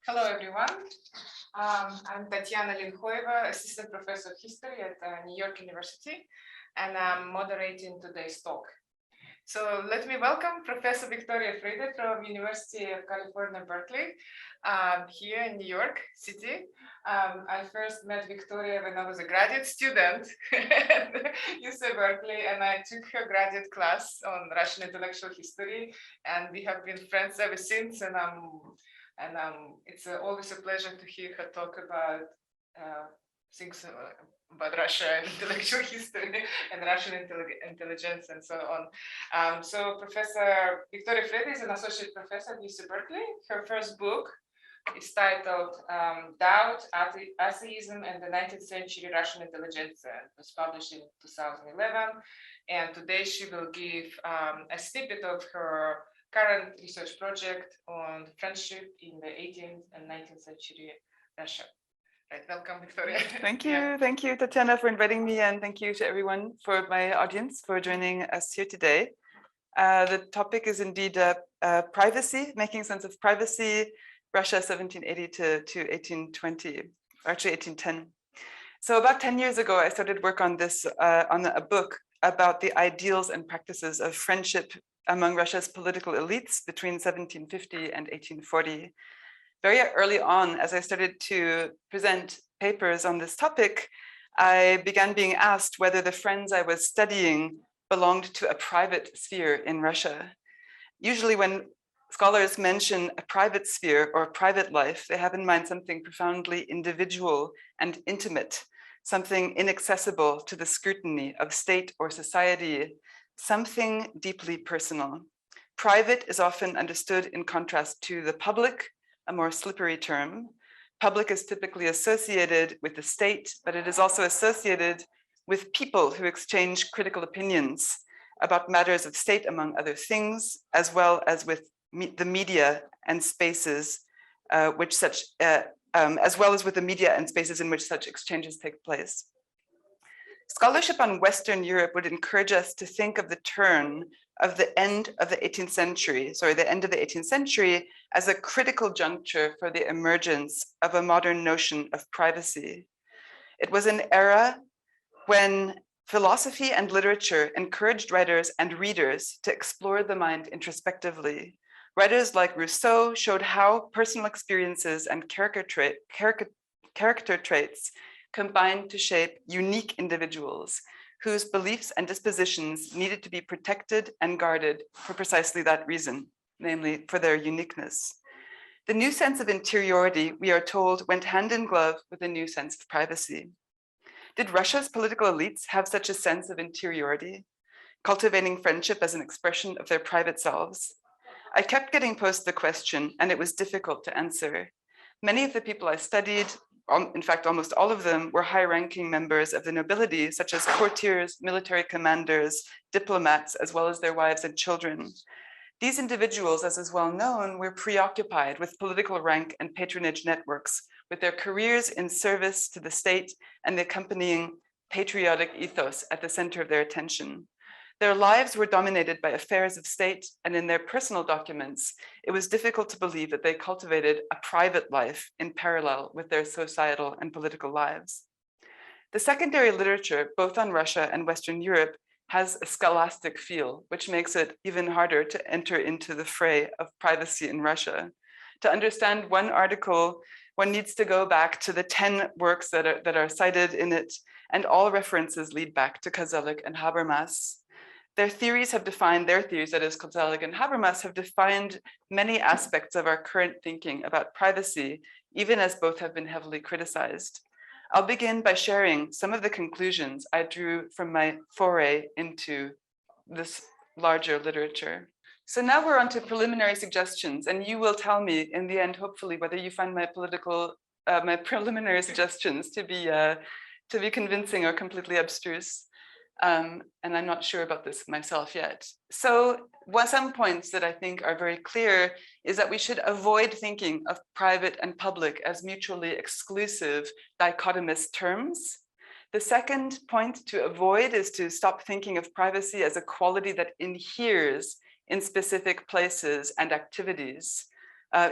Hello, everyone. I'm Tatiana Linhoeva, Assistant Professor of History at New York University, and I'm moderating today's talk. So let me welcome Professor Victoria Frede from University of California, Berkeley, here in New York City. I first met Victoria when I was a graduate student at UC Berkeley, and I took her graduate class on Russian intellectual history, and we have been friends ever since. And it's always a pleasure to hear her talk about things about Russia and intellectual history and Russian intelligence and so on. So Professor Victoria Frede is an associate professor at UC Berkeley. Her first book is titled Doubt, Atheism, and the 19th Century Russian Intelligentsia. It was published in 2011. And today she will give a snippet of her current research project on friendship in the 18th and 19th century Russia. Right, welcome, Victoria. Thank you. Thank you, Tatiana, for inviting me, and thank you to everyone for my audience for joining us here today. The topic is indeed privacy, making sense of privacy, Russia 1780 to 1820, or actually 1810. So about 10 years ago, I started work on this, on a book about the ideals and practices of friendship among Russia's political elites between 1750 and 1840. Very early on, as I started to present papers on this topic, I began being asked whether the friends I was studying belonged to a private sphere in Russia. Usually when scholars mention a private sphere or a private life, they have in mind something profoundly individual and intimate, something inaccessible to the scrutiny of state or society, something deeply personal. Private is often understood in contrast to the public, a more slippery term. Public is typically associated with the state, but it is also associated with people who exchange critical opinions about matters of state, among other things, as well as with the media and spaces in which such exchanges take place. Scholarship on Western Europe would encourage us to think of the turn of the end of the 18th century, the end of the 18th century as a critical juncture for the emergence of a modern notion of privacy. It was an era when philosophy and literature encouraged writers and readers to explore the mind introspectively. Writers like Rousseau showed how personal experiences and character traits combined to shape unique individuals whose beliefs and dispositions needed to be protected and guarded for precisely that reason, namely for their uniqueness. The new sense of interiority, we are told, went hand in glove with a new sense of privacy. Did Russia's political elites have such a sense of interiority, cultivating friendship as an expression of their private selves? I kept getting posed the question, and it was difficult to answer. Many of the people I studied, in fact, almost all of them, were high-ranking members of the nobility, such as courtiers, military commanders, diplomats, as well as their wives and children. These individuals, as is well known, were preoccupied with political rank and patronage networks, with their careers in service to the state and the accompanying patriotic ethos at the center of their attention. Their lives were dominated by affairs of state, and in their personal documents, it was difficult to believe that they cultivated a private life in parallel with their societal and political lives. The secondary literature, both on Russia and Western Europe, has a scholastic feel, which makes it even harder to enter into the fray of privacy in Russia. To understand one article, one needs to go back to the 10 works that are cited in it, and all references lead back to Koselleck and Habermas. Their theories, that is, Koselleck and Habermas, have defined many aspects of our current thinking about privacy, even as both have been heavily criticized. I'll begin by sharing some of the conclusions I drew from my foray into this larger literature. So now we're on to preliminary suggestions, and you will tell me in the end, hopefully, whether you find my preliminary suggestions to be convincing or completely abstruse. And I'm not sure about this myself yet. So some points that I think are very clear is that we should avoid thinking of private and public as mutually exclusive dichotomous terms. The second point to avoid is to stop thinking of privacy as a quality that inheres in specific places and activities.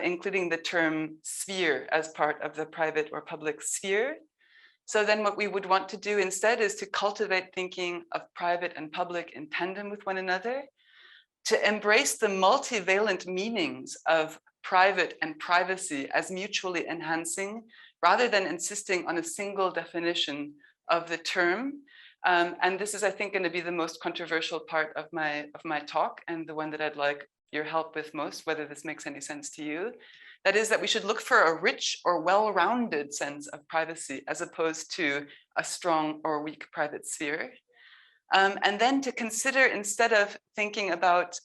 including the term sphere as part of the private or public sphere. So then what we would want to do instead is to cultivate thinking of private and public in tandem with one another, to embrace the multivalent meanings of private and privacy as mutually enhancing, rather than insisting on a single definition of the term. And this is, I think, going to be the most controversial part of my talk, and the one that I'd like your help with most, whether this makes any sense to you. That is that we should look for a rich or well-rounded sense of privacy, as opposed to a strong or weak private sphere. And then to consider, instead of thinking about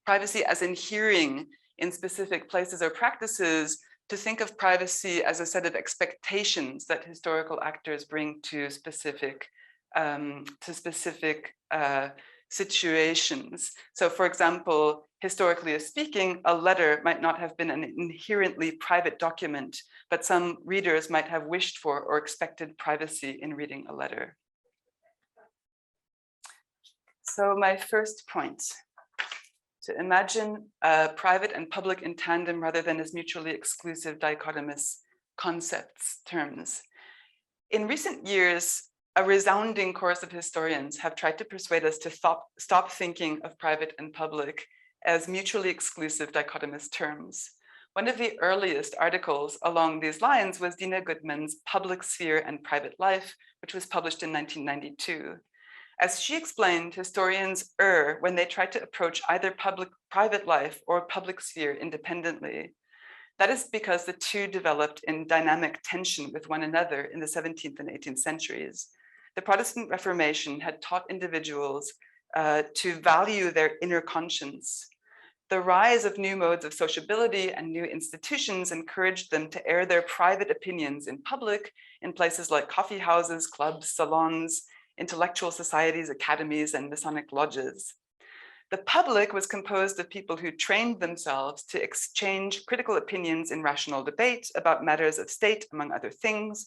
privacy as inhering in specific places or practices, to think of privacy as a set of expectations that historical actors bring to specific situations. So, for example, historically speaking, a letter might not have been an inherently private document, but some readers might have wished for or expected privacy in reading a letter. So my first point, to imagine private and public in tandem rather than as mutually exclusive dichotomous concepts, terms. In recent years, a resounding chorus of historians have tried to persuade us to stop thinking of private and public as mutually exclusive dichotomous terms. One of the earliest articles along these lines was Dina Goodman's Public Sphere and Private Life, which was published in 1992. As she explained, historians err when they try to approach either private life or public sphere independently. That is because the two developed in dynamic tension with one another in the 17th and 18th centuries. The Protestant Reformation had taught individuals to value their inner conscience. The rise of new modes of sociability and new institutions encouraged them to air their private opinions in public in places like coffee houses, clubs, salons, intellectual societies, academies, and Masonic lodges. The public was composed of people who trained themselves to exchange critical opinions in rational debate about matters of state, among other things.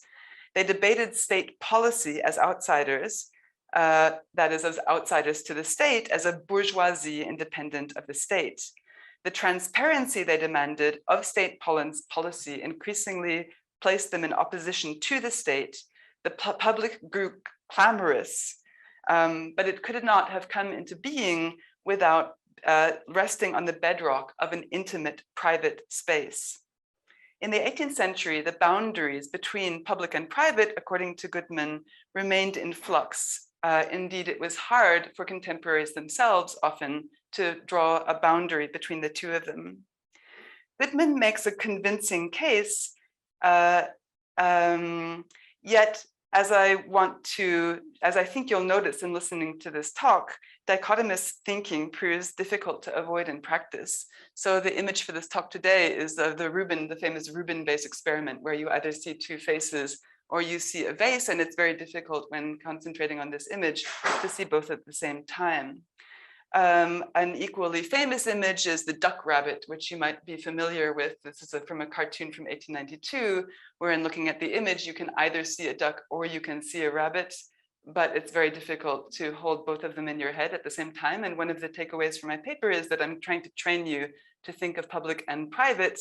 They debated state policy as outsiders, that is, as outsiders to the state, as a bourgeoisie independent of the state. The transparency they demanded of state policy increasingly placed them in opposition to the state. The public grew clamorous, but it could not have come into being without resting on the bedrock of an intimate private space. In the 18th century, the boundaries between public and private, according to Goodman, remained in flux. Indeed, it was hard for contemporaries themselves often to draw a boundary between the two of them. Goodman makes a convincing case, yet as I think you'll notice in listening to this talk, dichotomous thinking proves difficult to avoid in practice. So the image for this talk today is the famous Rubin vase experiment, where you either see two faces or you see a vase, and it's very difficult when concentrating on this image to see both at the same time. An equally famous image is the duck rabbit, which you might be familiar with. This is from a cartoon from 1892, where in looking at the image, you can either see a duck or you can see a rabbit, but it's very difficult to hold both of them in your head at the same time. And one of the takeaways from my paper is that I'm trying to train you to think of public and private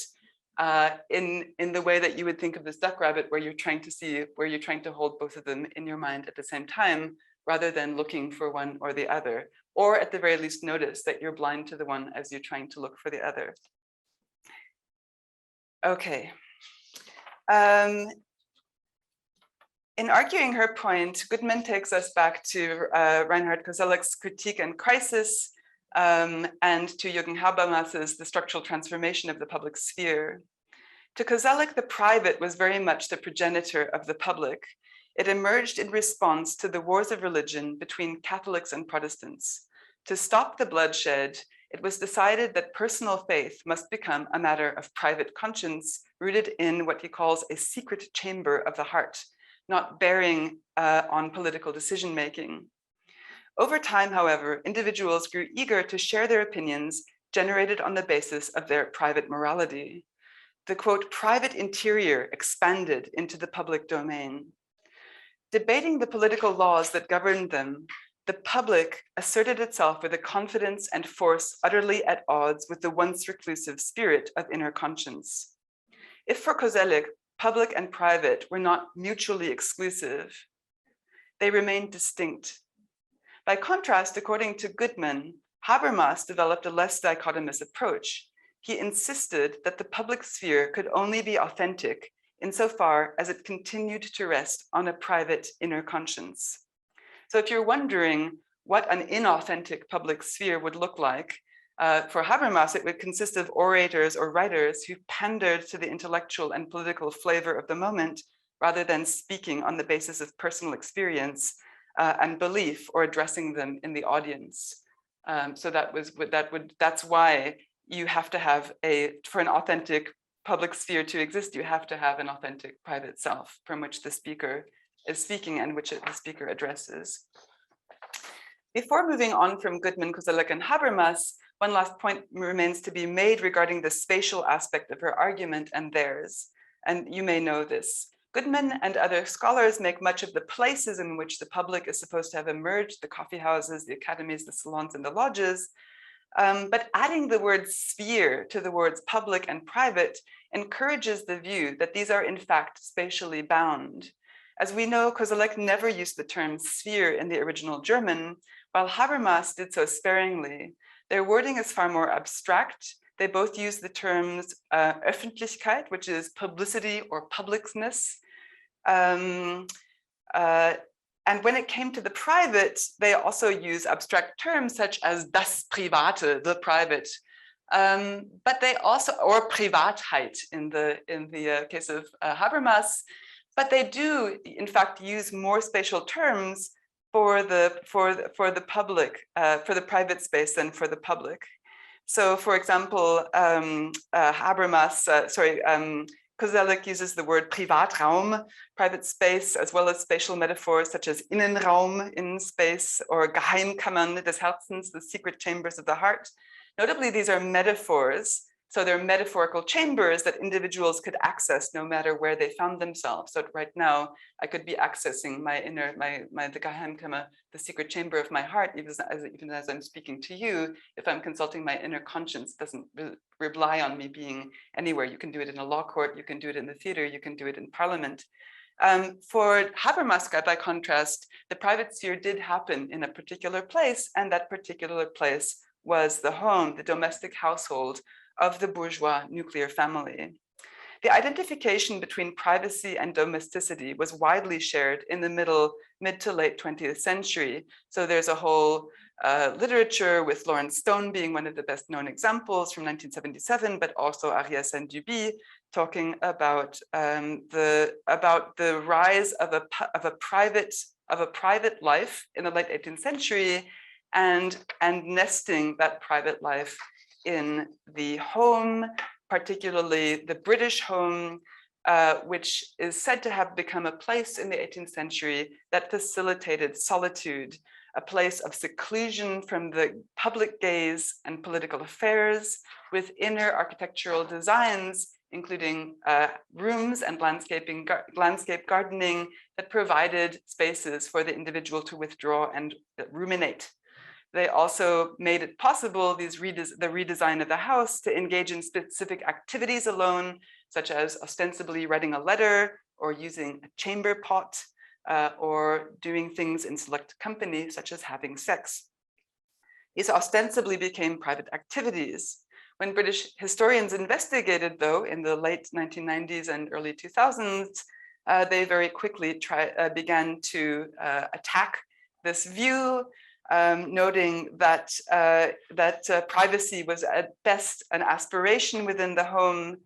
in the way that you would think of this duck rabbit, where you're trying to hold both of them in your mind at the same time, rather than looking for one or the other, or at the very least notice that you're blind to the one as you're trying to look for the other. Okay. In arguing her point, Goodman takes us back to Reinhard Koselleck's Critique and Crisis, and to Jürgen Habermas's The Structural Transformation of the Public Sphere. To Koselleck, the private was very much the progenitor of the public. It emerged in response to the wars of religion between Catholics and Protestants. To stop the bloodshed, it was decided that personal faith must become a matter of private conscience, rooted in what he calls a secret chamber of the heart, not bearing on political decision-making. Over time, however, individuals grew eager to share their opinions generated on the basis of their private morality. The, quote, private interior expanded into the public domain. Debating the political laws that governed them, the public asserted itself with a confidence and force utterly at odds with the once reclusive spirit of inner conscience. If for Koselleck, public and private were not mutually exclusive, they remained distinct. By contrast, according to Goodman, Habermas developed a less dichotomous approach. He insisted that the public sphere could only be authentic insofar as it continued to rest on a private inner conscience. So if you're wondering what an inauthentic public sphere would look like, for Habermas, it would consist of orators or writers who pandered to the intellectual and political flavor of the moment, rather than speaking on the basis of personal experience and belief or addressing them in the audience. So that's why you have to have for an authentic public sphere to exist, you have to have an authentic private self from which the speaker is speaking and which the speaker addresses. Before moving on from Goodman, Koselleck, and Habermas, one last point remains to be made regarding the spatial aspect of her argument and theirs. And you may know this. Goodman and other scholars make much of the places in which the public is supposed to have emerged, the coffee houses, the academies, the salons, and the lodges. But adding the word sphere to the words public and private encourages the view that these are in fact spatially bound. As we know, Koselleck never used the term sphere in the original German, while Habermas did so sparingly. Their wording is far more abstract. They both use the terms Öffentlichkeit, which is publicity or publicness. And when it came to the private, they also use abstract terms such as das Private, the private. But they also, or Privatheit in the case of Habermas, but they do in fact use more spatial terms for the public, for the private space than for the public. So, for example, Koselleck uses the word Privatraum, private space, as well as spatial metaphors such as Innenraum, in space, or Geheimkammern des Herzens, the secret chambers of the heart. Notably, these are metaphors. So they're metaphorical chambers that individuals could access no matter where they found themselves. So right now, I could be accessing my inner, the Geheimkammer, the secret chamber of my heart, even as I'm speaking to you. If I'm consulting my inner conscience, it doesn't rely on me being anywhere. You can do it in a law court, you can do it in the theater, you can do it in parliament. For Habermas, by contrast, the private sphere did happen in a particular place, and that particular place was the home, the domestic household of the bourgeois nuclear family. The identification between privacy and domesticity was widely shared in the mid to late 20th century. So there's a whole literature, with Lawrence Stone being one of the best known examples from 1977, but also Ariès and Duby talking about the rise of a private life in the late 18th century, and nesting that private life in the home, particularly the British home, which is said to have become a place in the 18th century that facilitated solitude, a place of seclusion from the public gaze and political affairs, with inner architectural designs, including rooms and landscape gardening that provided spaces for the individual to withdraw and ruminate. They also made it possible, the redesign of the house, to engage in specific activities alone, such as ostensibly writing a letter or using a chamber pot, or doing things in select company, such as having sex. These ostensibly became private activities. When British historians investigated, though, in the late 1990s and early 2000s, they very quickly began to attack this view, noting that privacy was at best an aspiration within the home,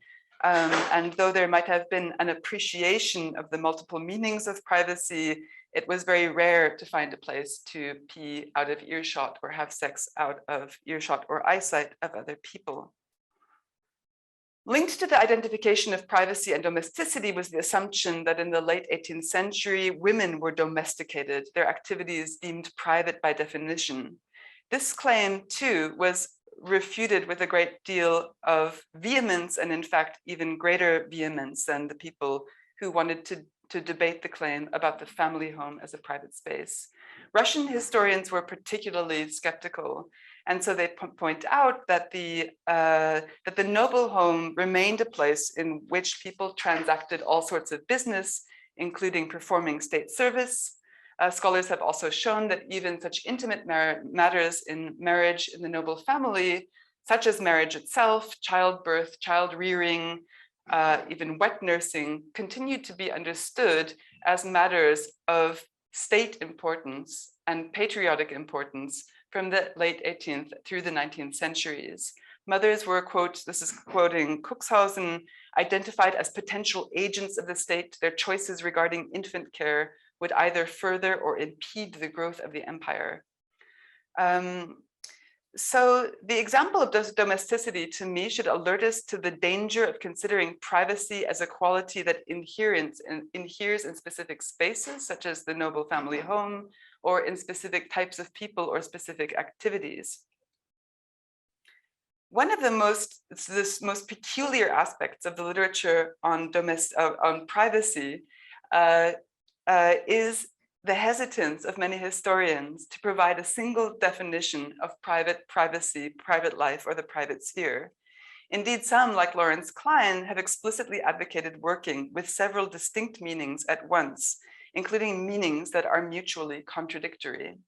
and though there might have been an appreciation of the multiple meanings of privacy, it was very rare to find a place to pee out of earshot or have sex out of earshot or eyesight of other people. Linked to the identification of privacy and domesticity was the assumption that in the late 18th century, women were domesticated, their activities deemed private by definition. This claim, too, was refuted with a great deal of vehemence, and in fact, even greater vehemence than the people who wanted to debate the claim about the family home as a private space. Russian historians were particularly skeptical. And so they point out that the noble home remained a place in which people transacted all sorts of business, including performing state service. Scholars have also shown that even such intimate matters in marriage in the noble family, such as marriage itself, childbirth, child rearing, even wet nursing, continued to be understood as matters of state importance and patriotic importance from the late 18th through the 19th centuries. Mothers were, quote, this is quoting Cuxhausen, identified as potential agents of the state. Their choices regarding infant care would either further or impede the growth of the empire. So the example of domesticity to me should alert us to the danger of considering privacy as a quality that inheres in specific spaces, such as the noble family home, or in specific types of people or specific activities. One of the most peculiar aspects of the literature on privacy is the hesitance of many historians to provide a single definition of privacy, private life, or the private sphere. Indeed, some, like Lawrence Klein, have explicitly advocated working with several distinct meanings at once, including meanings that are mutually contradictory.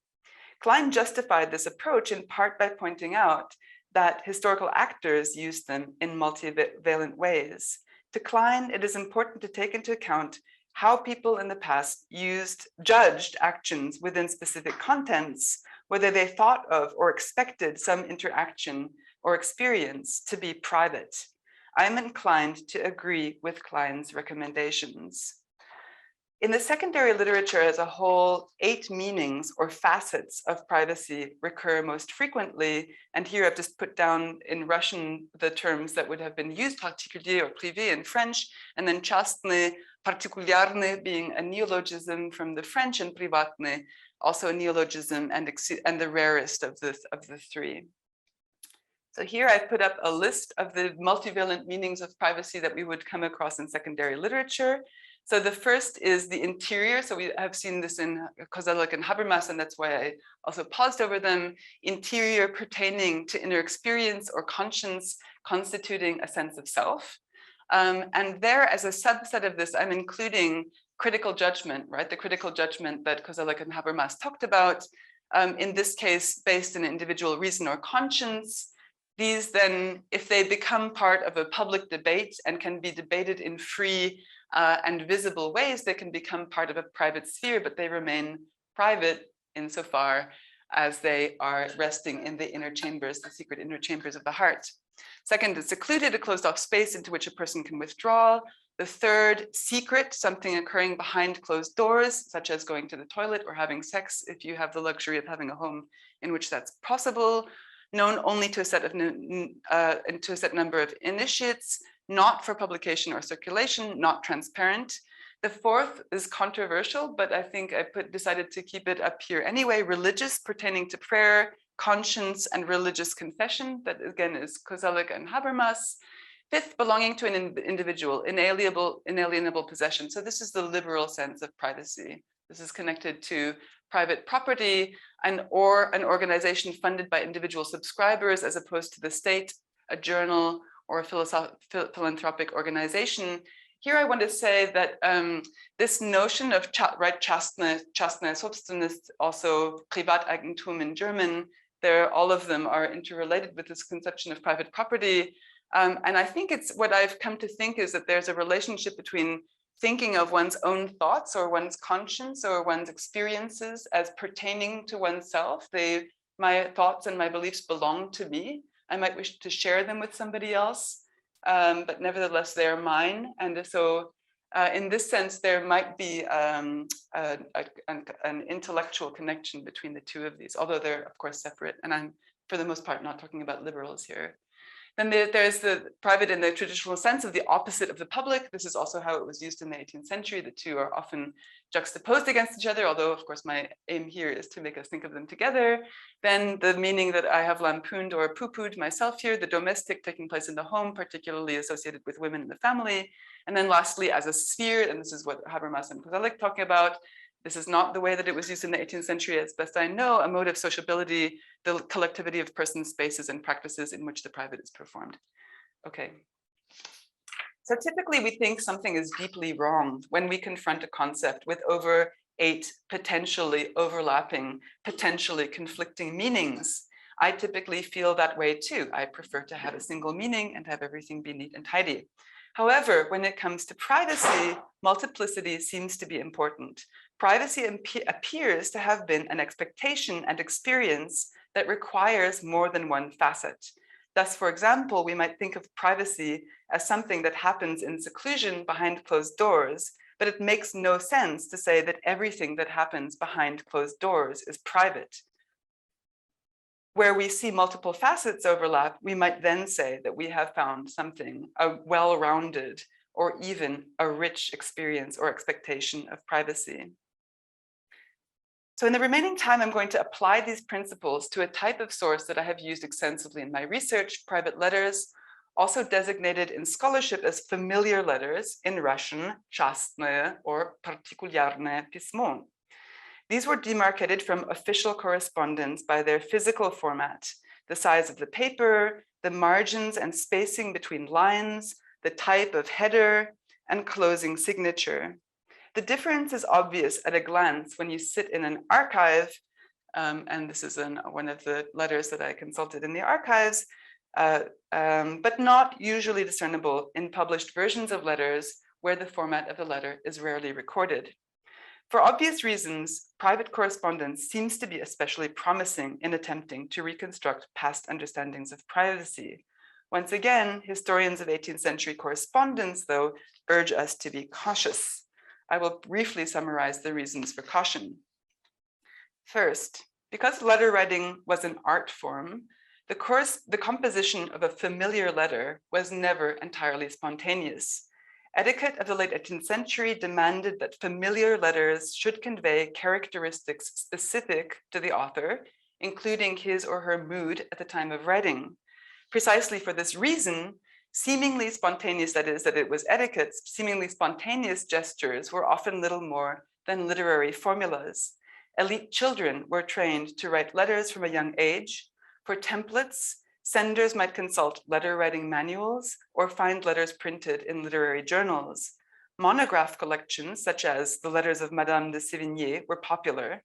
Klein justified this approach in part by pointing out that historical actors used them in multivalent ways. To Klein, it is important to take into account how people in the past judged actions within specific contents, whether they thought of or expected some interaction or experience to be private. I'm inclined to agree with Klein's recommendations. In the secondary literature as a whole, 8 meanings or facets of privacy recur most frequently. And here I've just put down in Russian the terms that would have been used, particulier or privé in French, and then частные, particuliarne being a neologism from the French, and privatne also a neologism and the rarest of the 3. So here I've put up a list of the multivalent meanings of privacy that we would come across in secondary literature. So the first is the interior. So we have seen this in Koselleck and Habermas, and that's why I also paused over them. Interior pertaining to inner experience or conscience, constituting a sense of self. And there, as a subset of this, I'm including critical judgment, right? The critical judgment that Koselleck and Habermas talked about, in this case, based in individual reason or conscience. These then, if they become part of a public debate and can be debated in free and visible ways, they can become part of a private sphere, but they remain private insofar as they are resting in the inner chambers, the secret inner chambers of the heart. Second is secluded, a closed off space into which a person can withdraw. The third, secret, something occurring behind closed doors, such as going to the toilet or having sex, if you have the luxury of having a home in which that's possible. Known only to a set number of initiates, not for publication or circulation, not transparent. The fourth is controversial, but I think I decided to keep it up here anyway. Religious, pertaining to prayer, conscience, and religious confession. That again is Koselleck and Habermas. Fifth, belonging to an individual, inalienable possession. So this is the liberal sense of privacy. This is connected to private property or an organization funded by individual subscribers as opposed to the state, a journal, or a philanthropic organization. Here I want to say that this notion of частная собственность, also Privateigentum in German, all of them are interrelated with this conception of private property. And I think it's what I've come to think is that there's a relationship between thinking of one's own thoughts or one's conscience or one's experiences as pertaining to oneself. My thoughts and my beliefs belong to me. I might wish to share them with somebody else, but nevertheless, they're mine. And so in this sense, there might be an intellectual connection between the two of these, although they're of course separate. And I'm, for the most part, not talking about liberals here. Then there's the private in the traditional sense of the opposite of the public. This is also how it was used in the 18th century. The two are often juxtaposed against each other, although of course my aim here is to make us think of them together. Then the meaning that I have lampooned or poo-pooed myself here, the domestic taking place in the home, particularly associated with women in the family. And then lastly, as a sphere, and this is what Habermas and Koselleck talking about, This is not the way that it was used in the 18th century, as best I know, a mode of sociability, the collectivity of persons, spaces, and practices in which the private is performed. Okay. So typically we think something is deeply wrong when we confront a concept with over 8 potentially overlapping, potentially conflicting meanings. I typically feel that way too. I prefer to have a single meaning and have everything be neat and tidy. However, when it comes to privacy, multiplicity seems to be important. Privacy appears to have been an expectation and experience that requires more than one facet. Thus, for example, we might think of privacy as something that happens in seclusion behind closed doors, but it makes no sense to say that everything that happens behind closed doors is private. Where we see multiple facets overlap, we might then say that we have found something, a well-rounded or even a rich experience or expectation of privacy. So in the remaining time, I'm going to apply these principles to a type of source that I have used extensively in my research, private letters, also designated in scholarship as familiar letters, in Russian, частное or партикулярное письмо. These were demarcated from official correspondence by their physical format, the size of the paper, the margins and spacing between lines, the type of header, and closing signature. The difference is obvious at a glance when you sit in an archive, and this is one of the letters that I consulted in the archives, but not usually discernible in published versions of letters where the format of the letter is rarely recorded. For obvious reasons, private correspondence seems to be especially promising in attempting to reconstruct past understandings of privacy. Once again, historians of 18th century correspondence, though, urge us to be cautious. I will briefly summarize the reasons for caution. First, because letter writing was an art form, the composition of a familiar letter was never entirely spontaneous. Etiquette of the late 18th century demanded that familiar letters should convey characteristics specific to the author, including his or her mood at the time of writing. Precisely for this reason, seemingly spontaneous, that is, that it was etiquette, seemingly spontaneous gestures were often little more than literary formulas. Elite children were trained to write letters from a young age. For templates, senders might consult letter writing manuals or find letters printed in literary journals. Monograph collections, such as the letters of Madame de Sévigné, were popular.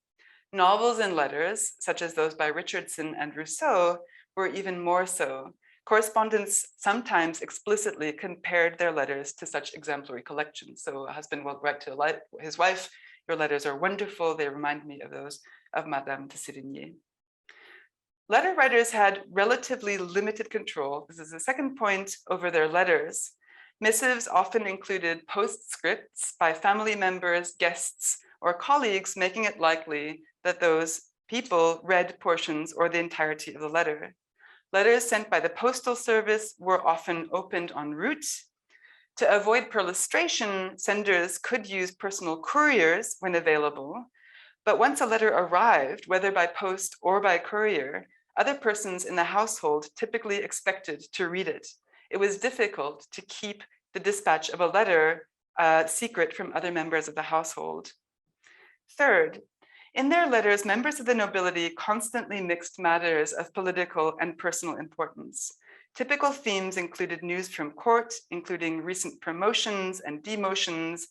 Novels and letters, such as those by Richardson and Rousseau, were even more so. Correspondents sometimes explicitly compared their letters to such exemplary collections. So a husband will write to his wife, "Your letters are wonderful. They remind me of those of Madame de Sévigné." Letter writers had relatively limited control, this is the second point, over their letters. Missives often included postscripts by family members, guests, or colleagues, making it likely that those people read portions or the entirety of the letter. Letters sent by the postal service were often opened en route. To avoid perlustration, senders could use personal couriers when available, but once a letter arrived, whether by post or by courier, other persons in the household typically expected to read it. It was difficult to keep the dispatch of a letter secret from other members of the household. Third, in their letters, members of the nobility constantly mixed matters of political and personal importance. Typical themes included news from court, including recent promotions and demotions,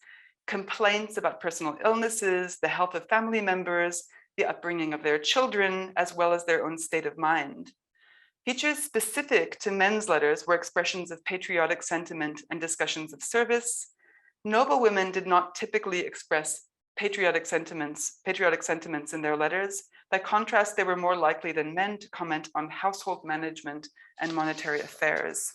complaints about personal illnesses, the health of family members, the upbringing of their children, as well as their own state of mind. Features specific to men's letters were expressions of patriotic sentiment and discussions of service. Noble women did not typically express patriotic sentiments in their letters. By contrast, they were more likely than men to comment on household management and monetary affairs.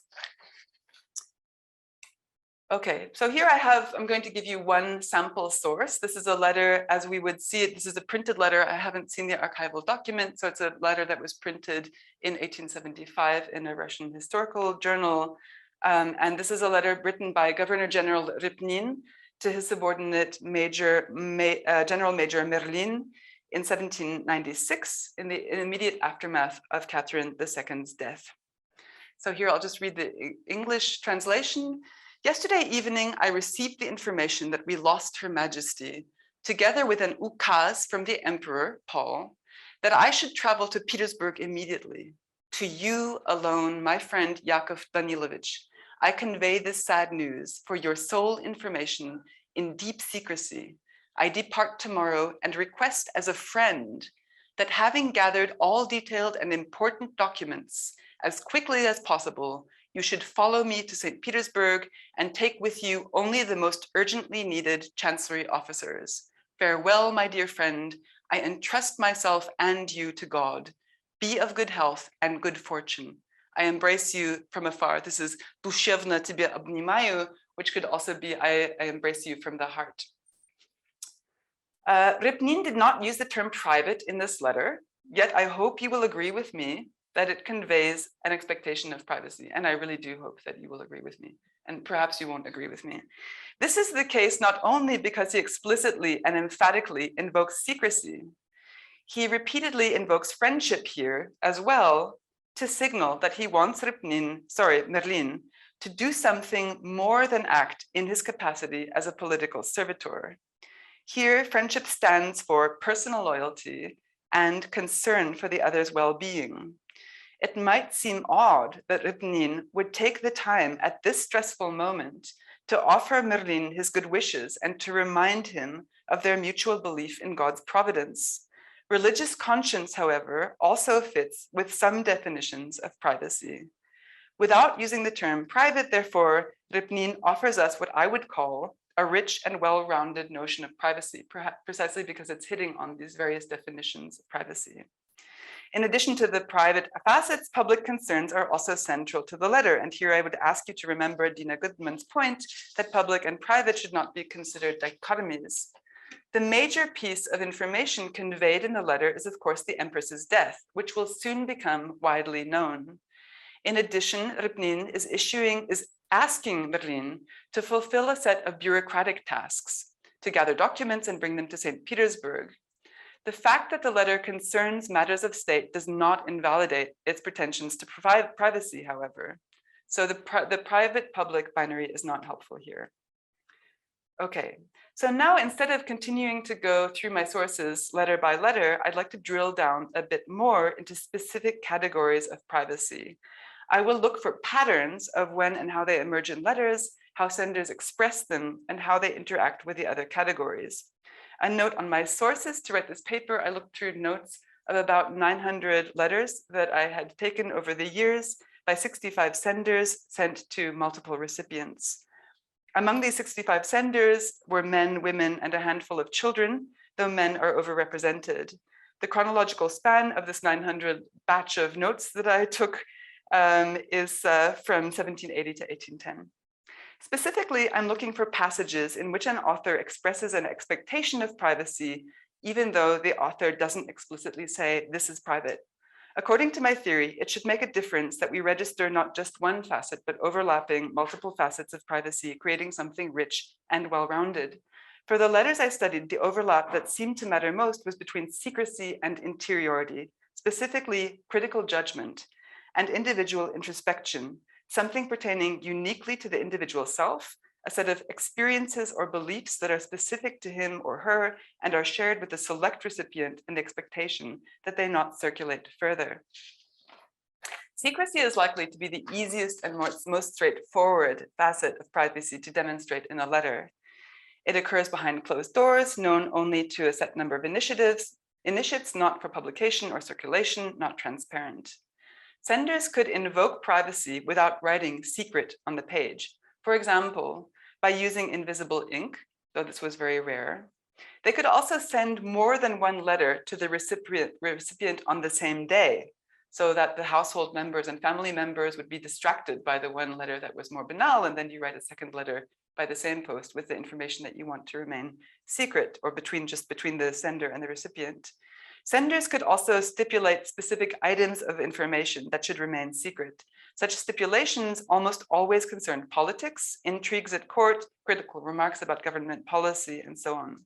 Okay, so here I'm going to give you one sample source. This is a letter as we would see it. This is a printed letter. I haven't seen the archival document. So it's a letter that was printed in 1875 in a Russian historical journal. And this is a letter written by Governor General Rybnin to his subordinate General Major Merlin in 1796 in the immediate aftermath of Catherine II's death. So here I'll just read the English translation. Yesterday evening, I received the information that we lost Her Majesty. together with an ukaz from the Emperor, Paul, that I should travel to Petersburg immediately. To you alone, my friend Yakov Danilovich, I convey this sad news for your sole information in deep secrecy. I depart tomorrow and request as a friend that having gathered all detailed and important documents as quickly as possible, you should follow me to St. Petersburg and take with you only the most urgently needed chancellery officers. Farewell, my dear friend. I entrust myself and you to God. Be of good health and good fortune. I embrace you from afar. This is Dushevna тебе обнимаю, which could also be I embrace you from the heart. Repnin did not use the term private in this letter, yet I hope you will agree with me that it conveys an expectation of privacy. And I really do hope that you will agree with me. And perhaps you won't agree with me. This is the case not only because he explicitly and emphatically invokes secrecy, he repeatedly invokes friendship here as well to signal that he wants Merlin to do something more than act in his capacity as a political servitor. Here, friendship stands for personal loyalty and concern for the other's well-being. It might seem odd that Repnin would take the time at this stressful moment to offer Merlin his good wishes and to remind him of their mutual belief in God's providence. Religious conscience, however, also fits with some definitions of privacy. Without using the term private, therefore, Repnin offers us what I would call a rich and well-rounded notion of privacy, perhaps precisely because it's hitting on these various definitions of privacy. In addition to the private facets, public concerns are also central to the letter. And here I would ask you to remember Dina Goodman's point that public and private should not be considered dichotomies. The major piece of information conveyed in the letter is, of course, the Empress's death, which will soon become widely known. In addition, Repnin is asking Merlin to fulfill a set of bureaucratic tasks, to gather documents and bring them to St. Petersburg. The fact that the letter concerns matters of state does not invalidate its pretensions to provide privacy, however. So the private-public binary is not helpful here. Okay, so now instead of continuing to go through my sources letter by letter, I'd like to drill down a bit more into specific categories of privacy. I will look for patterns of when and how they emerge in letters, how senders express them, and how they interact with the other categories. A note on my sources to write this paper, I looked through notes of about 900 letters that I had taken over the years by 65 senders sent to multiple recipients. Among these 65 senders were men, women, and a handful of children, though men are overrepresented. The chronological span of this 900 batch of notes that I took is from 1780 to 1810. Specifically, I'm looking for passages in which an author expresses an expectation of privacy, even though the author doesn't explicitly say, this is private. According to my theory, it should make a difference that we register not just one facet, but overlapping multiple facets of privacy, creating something rich and well-rounded. For the letters I studied, the overlap that seemed to matter most was between secrecy and interiority, specifically critical judgment and individual introspection, something pertaining uniquely to the individual self, a set of experiences or beliefs that are specific to him or her and are shared with the select recipient in the expectation that they not circulate further. Secrecy is likely to be the easiest and most straightforward facet of privacy to demonstrate in a letter. It occurs behind closed doors, known only to a set number of initiates, not for publication or circulation, not transparent. Senders could invoke privacy without writing secret on the page. For example, by using invisible ink, though this was very rare. They could also send more than one letter to the recipient on the same day, so that the household members and family members would be distracted by the one letter that was more banal, and then you write a second letter by the same post with the information that you want to remain secret, or between the sender and the recipient. Senders could also stipulate specific items of information that should remain secret. Such stipulations almost always concerned politics, intrigues at court, critical remarks about government policy, and so on.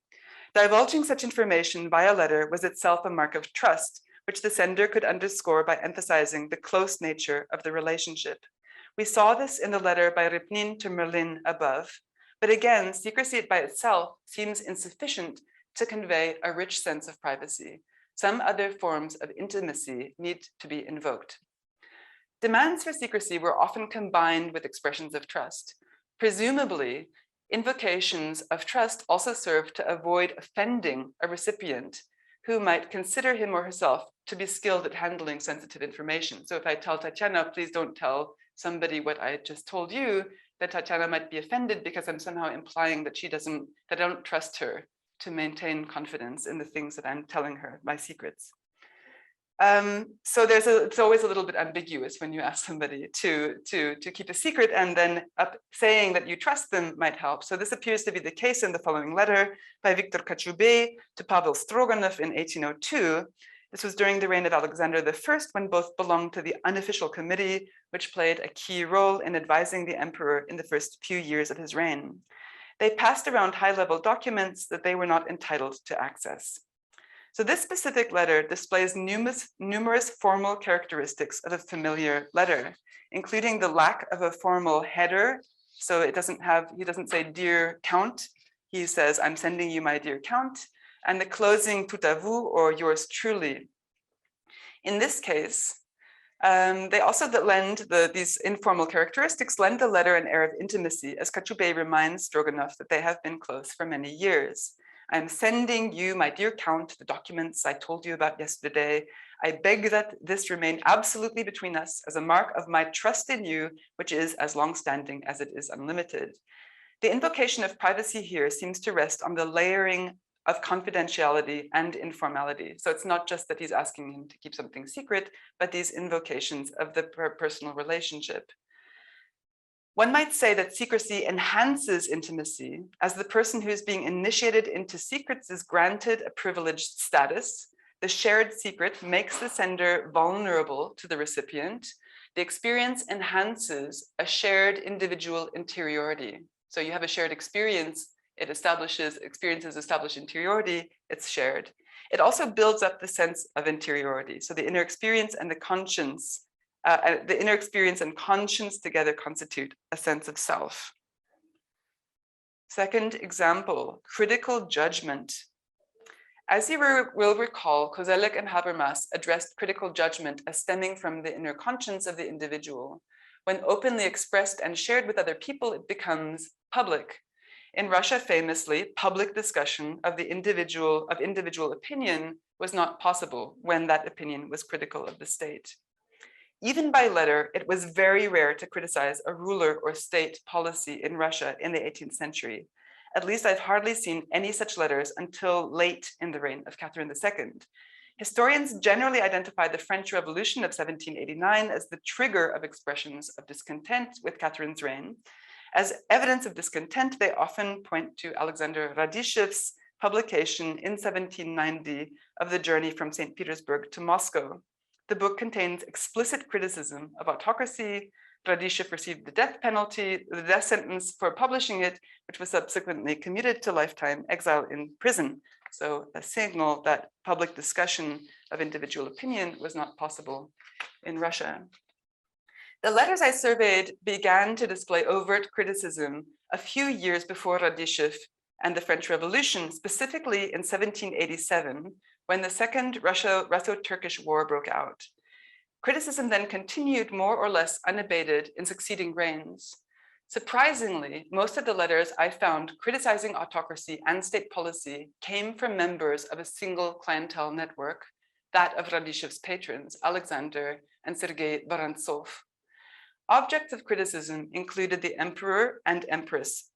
Divulging such information via letter was itself a mark of trust, which the sender could underscore by emphasizing the close nature of the relationship. We saw this in the letter by Repnin to Merlin above, but again, secrecy by itself seems insufficient to convey a rich sense of privacy. Some other forms of intimacy need to be invoked. Demands for secrecy were often combined with expressions of trust. Presumably, invocations of trust also served to avoid offending a recipient who might consider him or herself to be skilled at handling sensitive information. So if I tell Tatiana, please don't tell somebody what I just told you, that Tatiana might be offended because I'm somehow implying that that I don't trust her to maintain confidence in the things that I'm telling her, my secrets. So it's always a little bit ambiguous when you ask somebody to keep a secret, and then saying that you trust them might help. So this appears to be the case in the following letter by Victor Kochubey to Pavel Stroganov in 1802. This was during the reign of Alexander I, when both belonged to the unofficial committee, which played a key role in advising the emperor in the first few years of his reign. They passed around high-level documents that they were not entitled to access. So this specific letter displays numerous formal characteristics of a familiar letter, including the lack of a formal header. So he doesn't say dear Count, he says, I'm sending you my dear Count, and the closing tout à vous, or yours truly. In this case, they also these informal characteristics lend the letter an air of intimacy, as Kochubey reminds Stroganov that they have been close for many years. I'm sending you, my dear Count, the documents I told you about yesterday. I beg that this remain absolutely between us as a mark of my trust in you, which is as long-standing as it is unlimited. The invocation of privacy here seems to rest on the layering of confidentiality and informality. So it's not just that he's asking him to keep something secret, but these invocations of the personal relationship. One might say that secrecy enhances intimacy, as the person who is being initiated into secrets is granted a privileged status. The shared secret makes the sender vulnerable to the recipient. The experience enhances a shared individual interiority. So you have a shared experience, experiences establish interiority, it's shared. It also builds up the sense of interiority. So the inner experience and the conscience together constitute a sense of self. Second example, critical judgment. As you will recall, Kozelek and Habermas addressed critical judgment as stemming from the inner conscience of the individual. When openly expressed and shared with other people, it becomes public. In Russia, famously, public discussion of individual opinion was not possible when that opinion was critical of the state. Even by letter, it was very rare to criticize a ruler or state policy in Russia in the 18th century. At least I've hardly seen any such letters until late in the reign of Catherine II. Historians generally identify the French Revolution of 1789 as the trigger of expressions of discontent with Catherine's reign. As evidence of discontent, they often point to Alexander Radishev's publication in 1790 of the journey from St. Petersburg to Moscow. The book contains explicit criticism of autocracy. Radishev received the death sentence for publishing it, which was subsequently commuted to lifetime exile in prison. So a signal that public discussion of individual opinion was not possible in Russia. The letters I surveyed began to display overt criticism a few years before Radishev and the French Revolution, specifically in 1787, when the Second Russo-Turkish War broke out. Criticism then continued more or less unabated in succeeding reigns. Surprisingly, most of the letters I found criticizing autocracy and state policy came from members of a single clientele network, that of Radishev's patrons, Alexander and Sergei Vorontsov. Objects of criticism included the emperor and empress,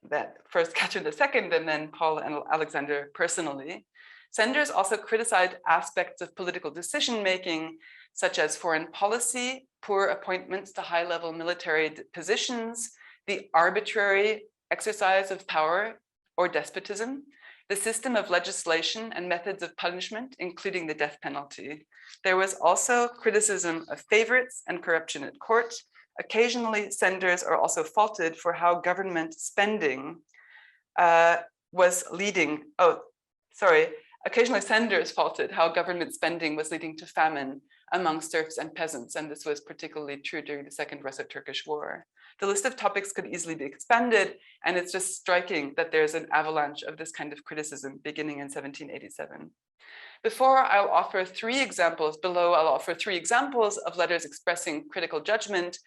that first Catherine II and then Paul and Alexander personally. Senders also criticized aspects of political decision-making, such as foreign policy, poor appointments to high-level military positions, the arbitrary exercise of power or despotism, the system of legislation and methods of punishment, including the death penalty. There was also criticism of favorites and corruption at court. Occasionally, senders are also faulted for how government spending was leading, Occasionally, senders faulted how government spending was leading to famine among serfs and peasants, and this was particularly true during the Second Russo-Turkish War. The list of topics could easily be expanded, and it's just striking that there's an avalanche of this kind of criticism beginning in 1787. Below, I'll offer three examples of letters expressing critical judgment,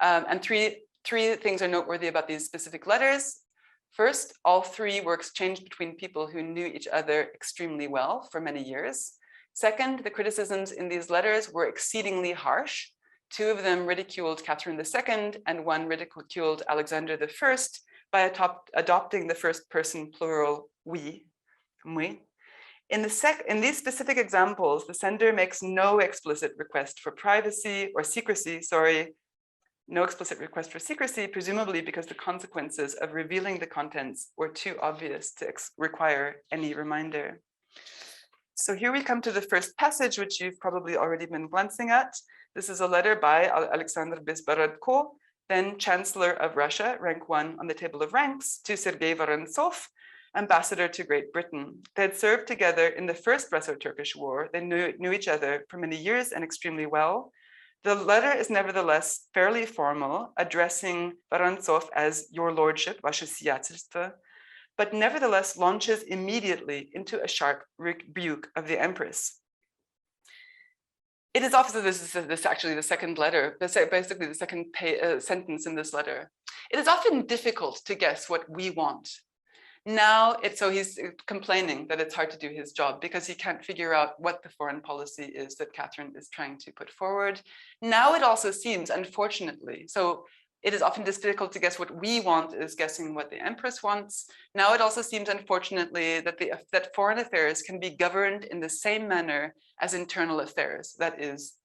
and three things are noteworthy about these specific letters. First, all three were exchanged between people who knew each other extremely well for many years. Second, the criticisms in these letters were exceedingly harsh. Two of them ridiculed Catherine II, and one ridiculed Alexander I by adopting the first person plural we. In these specific examples, the sender makes no explicit request for privacy or secrecy, presumably because the consequences of revealing the contents were too obvious to require any reminder. So here we come to the first passage, which you've probably already been glancing at. This is a letter by Alexander Bezborodko, then Chancellor of Russia, rank 1 on the table of ranks, to Sergei Vorontsov, ambassador to Great Britain. They had served together in the First Russo-Turkish War. They knew each other for many years and extremely well. The letter is nevertheless fairly formal, addressing Vorontsov as Your Lordship, Ваше Сиятельство, but nevertheless launches immediately into a sharp rebuke of the Empress. It is also, this is actually the second letter, basically the second sentence in this letter. It is often difficult to guess what we want. Now, so he's complaining that it's hard to do his job because he can't figure out what the foreign policy is that Catherine is trying to put forward. Now it also seems, unfortunately, so it is often difficult to guess what we want is guessing what the Empress wants. Now it also seems, unfortunately, that foreign affairs can be governed in the same manner as internal affairs, that is,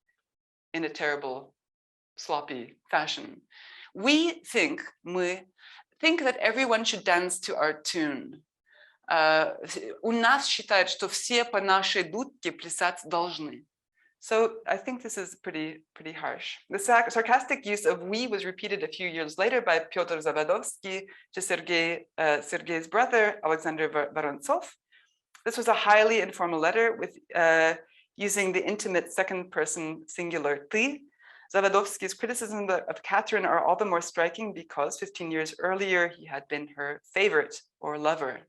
in a terrible, sloppy fashion. We think that everyone should dance to our tune. У нас считают, что все по нашей дудке плясать должны. So I think this is pretty harsh. The sarcastic use of we was repeated a few years later by Pyotr Zavadovsky to Sergei's brother, Alexander Vorontsov. This was a highly informal letter with using the intimate second person singular ty. Zavadovsky's criticism of Catherine are all the more striking because 15 years earlier, he had been her favorite or lover.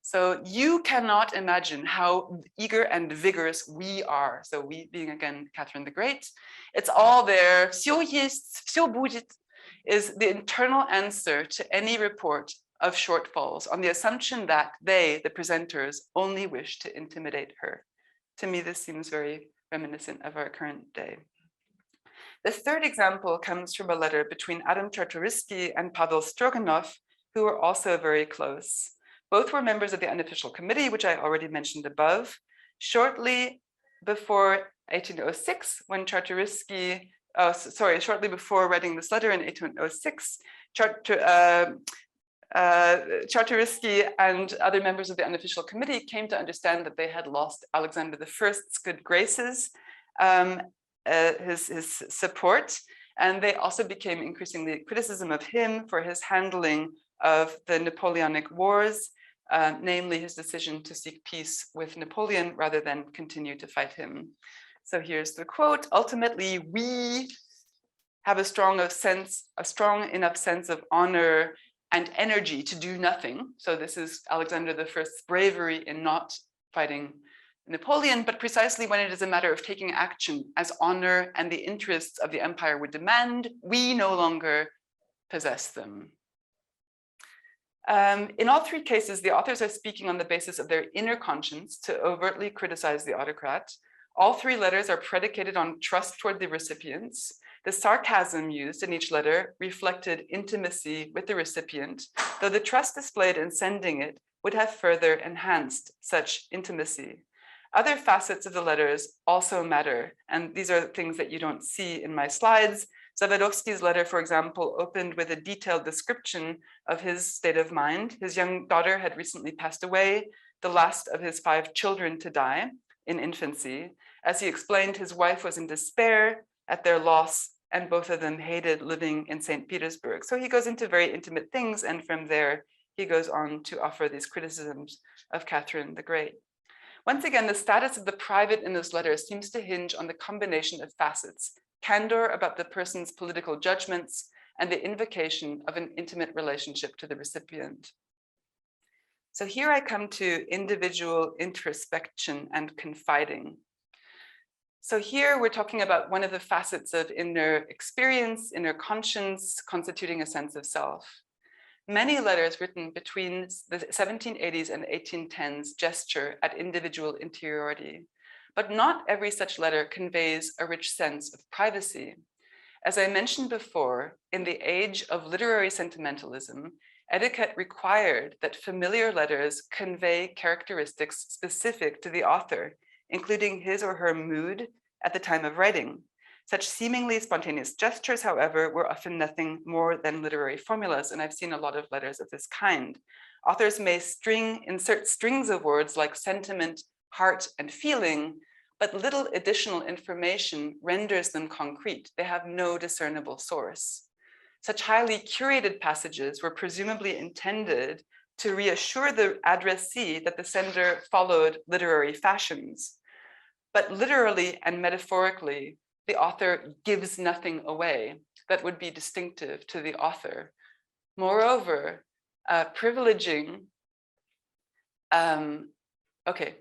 So you cannot imagine how eager and vigorous we are. So we being again Catherine the Great, it's all there. Всё есть, всё будет is the internal answer to any report of shortfalls on the assumption that they, the presenters, only wish to intimidate her. To me, this seems very reminiscent of our current day. The third example comes from a letter between Adam Czartoryski and Pavel Stroganov, who were also very close. Both were members of the unofficial committee, which I already mentioned above. Shortly before 1806, when Czartoryski, shortly before writing this letter in 1806, Czartoryski and other members of the unofficial committee came to understand that they had lost Alexander I's good graces, his support, and they also became increasingly criticism of him for his handling of the Napoleonic Wars, namely his decision to seek peace with Napoleon rather than continue to fight him. So here's the quote: ultimately, we have a strong enough sense of honor and energy to do nothing. So this is Alexander I's bravery in not fighting Napoleon, but precisely when it is a matter of taking action as honor and the interests of the empire would demand, we no longer possess them. In all three cases, the authors are speaking on the basis of their inner conscience to overtly criticize the autocrat. All three letters are predicated on trust toward the recipients. The sarcasm used in each letter reflected intimacy with the recipient, though the trust displayed in sending it would have further enhanced such intimacy. Other facets of the letters also matter, and these are things that you don't see in my slides. Zavadovsky's letter, for example, opened with a detailed description of his state of mind. His young daughter had recently passed away, the last of his 5 children to die in infancy. As he explained, his wife was in despair at their loss, and both of them hated living in St. Petersburg. So he goes into very intimate things, and from there, he goes on to offer these criticisms of Catherine the Great. Once again, the status of the private in this letter seems to hinge on the combination of facets: candor about the person's political judgments and the invocation of an intimate relationship to the recipient. So here I come to individual introspection and confiding. So here we're talking about one of the facets of inner experience, inner conscience, constituting a sense of self. Many letters written between the 1780s and 1810s gesture at individual interiority, but not every such letter conveys a rich sense of privacy. As I mentioned before, in the age of literary sentimentalism, etiquette required that familiar letters convey characteristics specific to the author, including his or her mood at the time of writing. Such seemingly spontaneous gestures, however, were often nothing more than literary formulas, and I've seen a lot of letters of this kind. Authors may insert strings of words like sentiment, heart, and feeling, but little additional information renders them concrete. They have no discernible source. Such highly curated passages were presumably intended to reassure the addressee that the sender followed literary fashions. But literally and metaphorically, the author gives nothing away that would be distinctive to the author. Moreover, privileging, okay.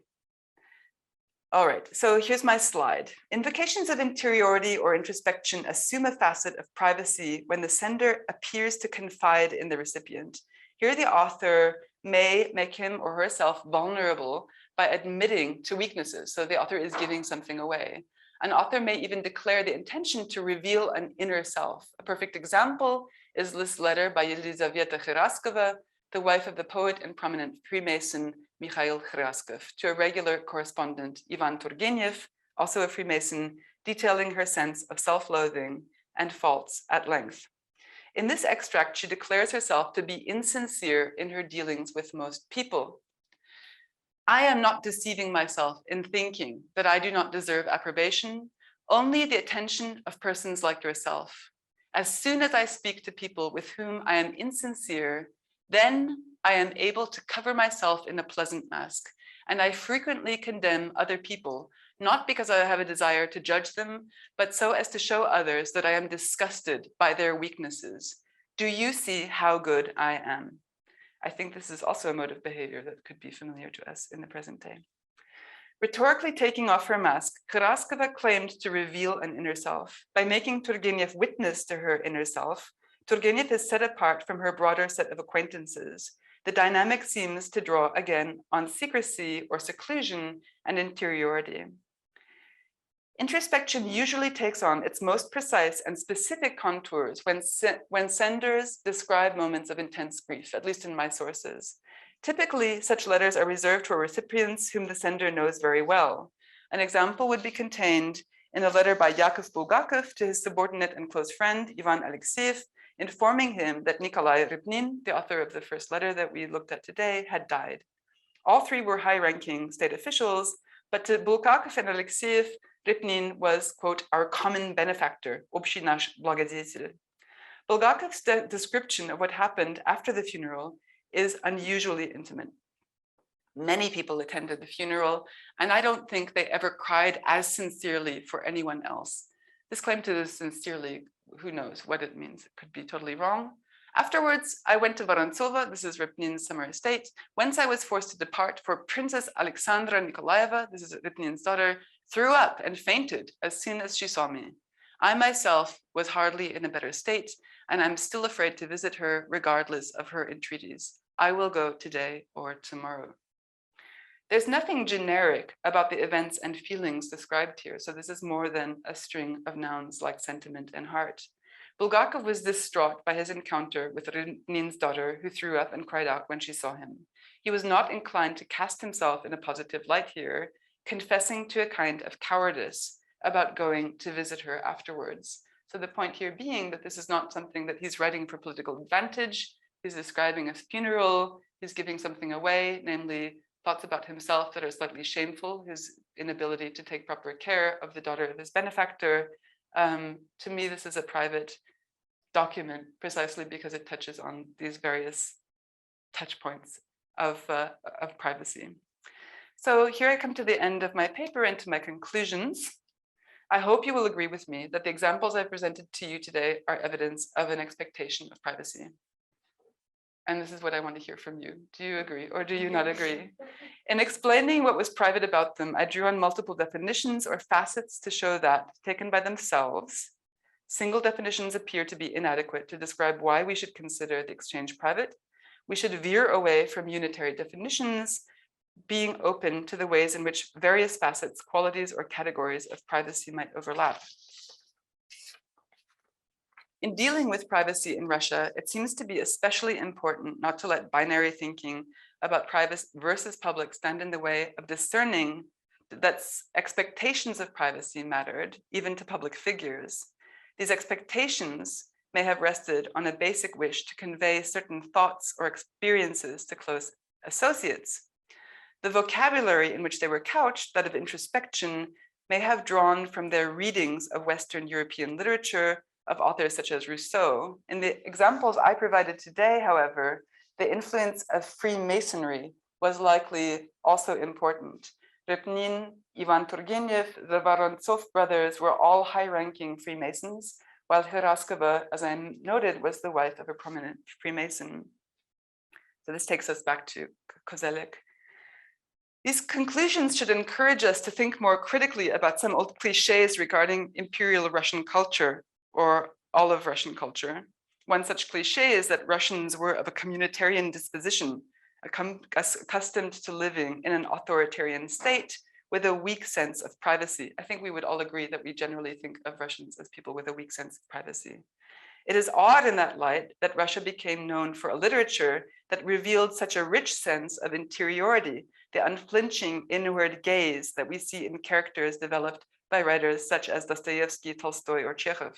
All right, so here's my slide. Invocations of interiority or introspection assume a facet of privacy when the sender appears to confide in the recipient. Here, the author may make him or herself vulnerable by admitting to weaknesses. So the author is giving something away. An author may even declare the intention to reveal an inner self. A perfect example is this letter by Elizaveta Kheraskova, the wife of the poet and prominent Freemason Mikhail Kheraskov, to a regular correspondent, Ivan Turgenev, also a Freemason, detailing her sense of self-loathing and faults at length. In this extract, she declares herself to be insincere in her dealings with most people. I am not deceiving myself in thinking that I do not deserve approbation, only the attention of persons like yourself. As soon as I speak to people with whom I am insincere, then I am able to cover myself in a pleasant mask, and I frequently condemn other people, not because I have a desire to judge them, but so as to show others that I am disgusted by their weaknesses. Do you see how good I am? I think this is also a mode of behavior that could be familiar to us in the present day. Rhetorically taking off her mask, Kheraskova claimed to reveal an inner self. By making Turgenev witness to her inner self, Turgenev is set apart from her broader set of acquaintances. The dynamic seems to draw again on secrecy or seclusion and interiority. Introspection usually takes on its most precise and specific contours when senders describe moments of intense grief, at least in my sources. Typically, such letters are reserved for recipients whom the sender knows very well. An example would be contained in a letter by Yakov Bulgakov to his subordinate and close friend, Ivan Alexeyev, informing him that Nikolai Rybnin, the author of the first letter that we looked at today, had died. All three were high-ranking state officials, but to Bulgakov and Alexeyev, Rybnin was, quote, our common benefactor, общий наш благодетель. Bulgakov's description of what happened after the funeral is unusually intimate. Many people attended the funeral, and I don't think they ever cried as sincerely for anyone else. This claim to sincerely, who knows what it means? It could be totally wrong. Afterwards, I went to Vorontsova, this is Rybnin's summer estate, whence I was forced to depart, for Princess Alexandra Nikolaeva, this is Rybnin's daughter, threw up and fainted as soon as she saw me. I myself was hardly in a better state, and I'm still afraid to visit her regardless of her entreaties. I will go today or tomorrow. There's nothing generic about the events and feelings described here, so this is more than a string of nouns like sentiment and heart. Bulgakov was distraught by his encounter with Rybnin's daughter, who threw up and cried out when she saw him. He was not inclined to cast himself in a positive light here, confessing to a kind of cowardice about going to visit her afterwards. So the point here being that this is not something that he's writing for political advantage. He's describing a funeral, he's giving something away, namely thoughts about himself that are slightly shameful, his inability to take proper care of the daughter of his benefactor. To me, this is a private document precisely because it touches on these various touch points of privacy. So here I come to the end of my paper and to my conclusions. I hope you will agree with me that the examples I presented to you today are evidence of an expectation of privacy. And this is what I want to hear from you. Do you agree or do you not agree? In explaining what was private about them, I drew on multiple definitions or facets to show that, taken by themselves, single definitions appear to be inadequate to describe why we should consider the exchange private. We should veer away from unitary definitions, being open to the ways in which various facets, qualities, or categories of privacy might overlap. In dealing with privacy in Russia, it seems to be especially important not to let binary thinking about private versus public stand in the way of discerning that expectations of privacy mattered, even to public figures. These expectations may have rested on a basic wish to convey certain thoughts or experiences to close associates. The vocabulary in which they were couched, that of introspection, may have drawn from their readings of Western European literature, of authors such as Rousseau. In the examples I provided today, however, the influence of Freemasonry was likely also important. Repnin, Ivan Turgenev, the Vorontsov brothers were all high-ranking Freemasons, while Heraskova, as I noted, was the wife of a prominent Freemason. So this takes us back to Kozelek. These conclusions should encourage us to think more critically about some old cliches regarding imperial Russian culture, or all of Russian culture. One such cliche is that Russians were of a communitarian disposition, accustomed to living in an authoritarian state with a weak sense of privacy. I think we would all agree that we generally think of Russians as people with a weak sense of privacy. It is odd in that light that Russia became known for a literature that revealed such a rich sense of interiority, the unflinching inward gaze that we see in characters developed by writers such as Dostoevsky, Tolstoy, or Chekhov.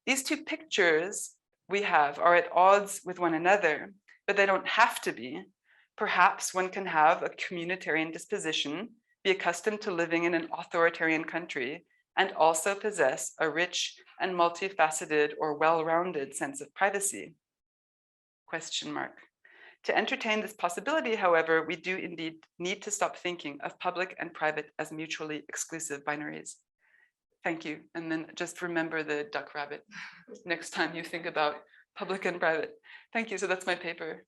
These two pictures we have are at odds with one another, but they don't have to be. Perhaps one can have a communitarian disposition, be accustomed to living in an authoritarian country, and also possess a rich and multifaceted or well-rounded sense of privacy? Question mark. To entertain this possibility, however, we do indeed need to stop thinking of public and private as mutually exclusive binaries. Thank you. And then just remember the duck rabbit next time you think about public and private. Thank you. So that's my paper.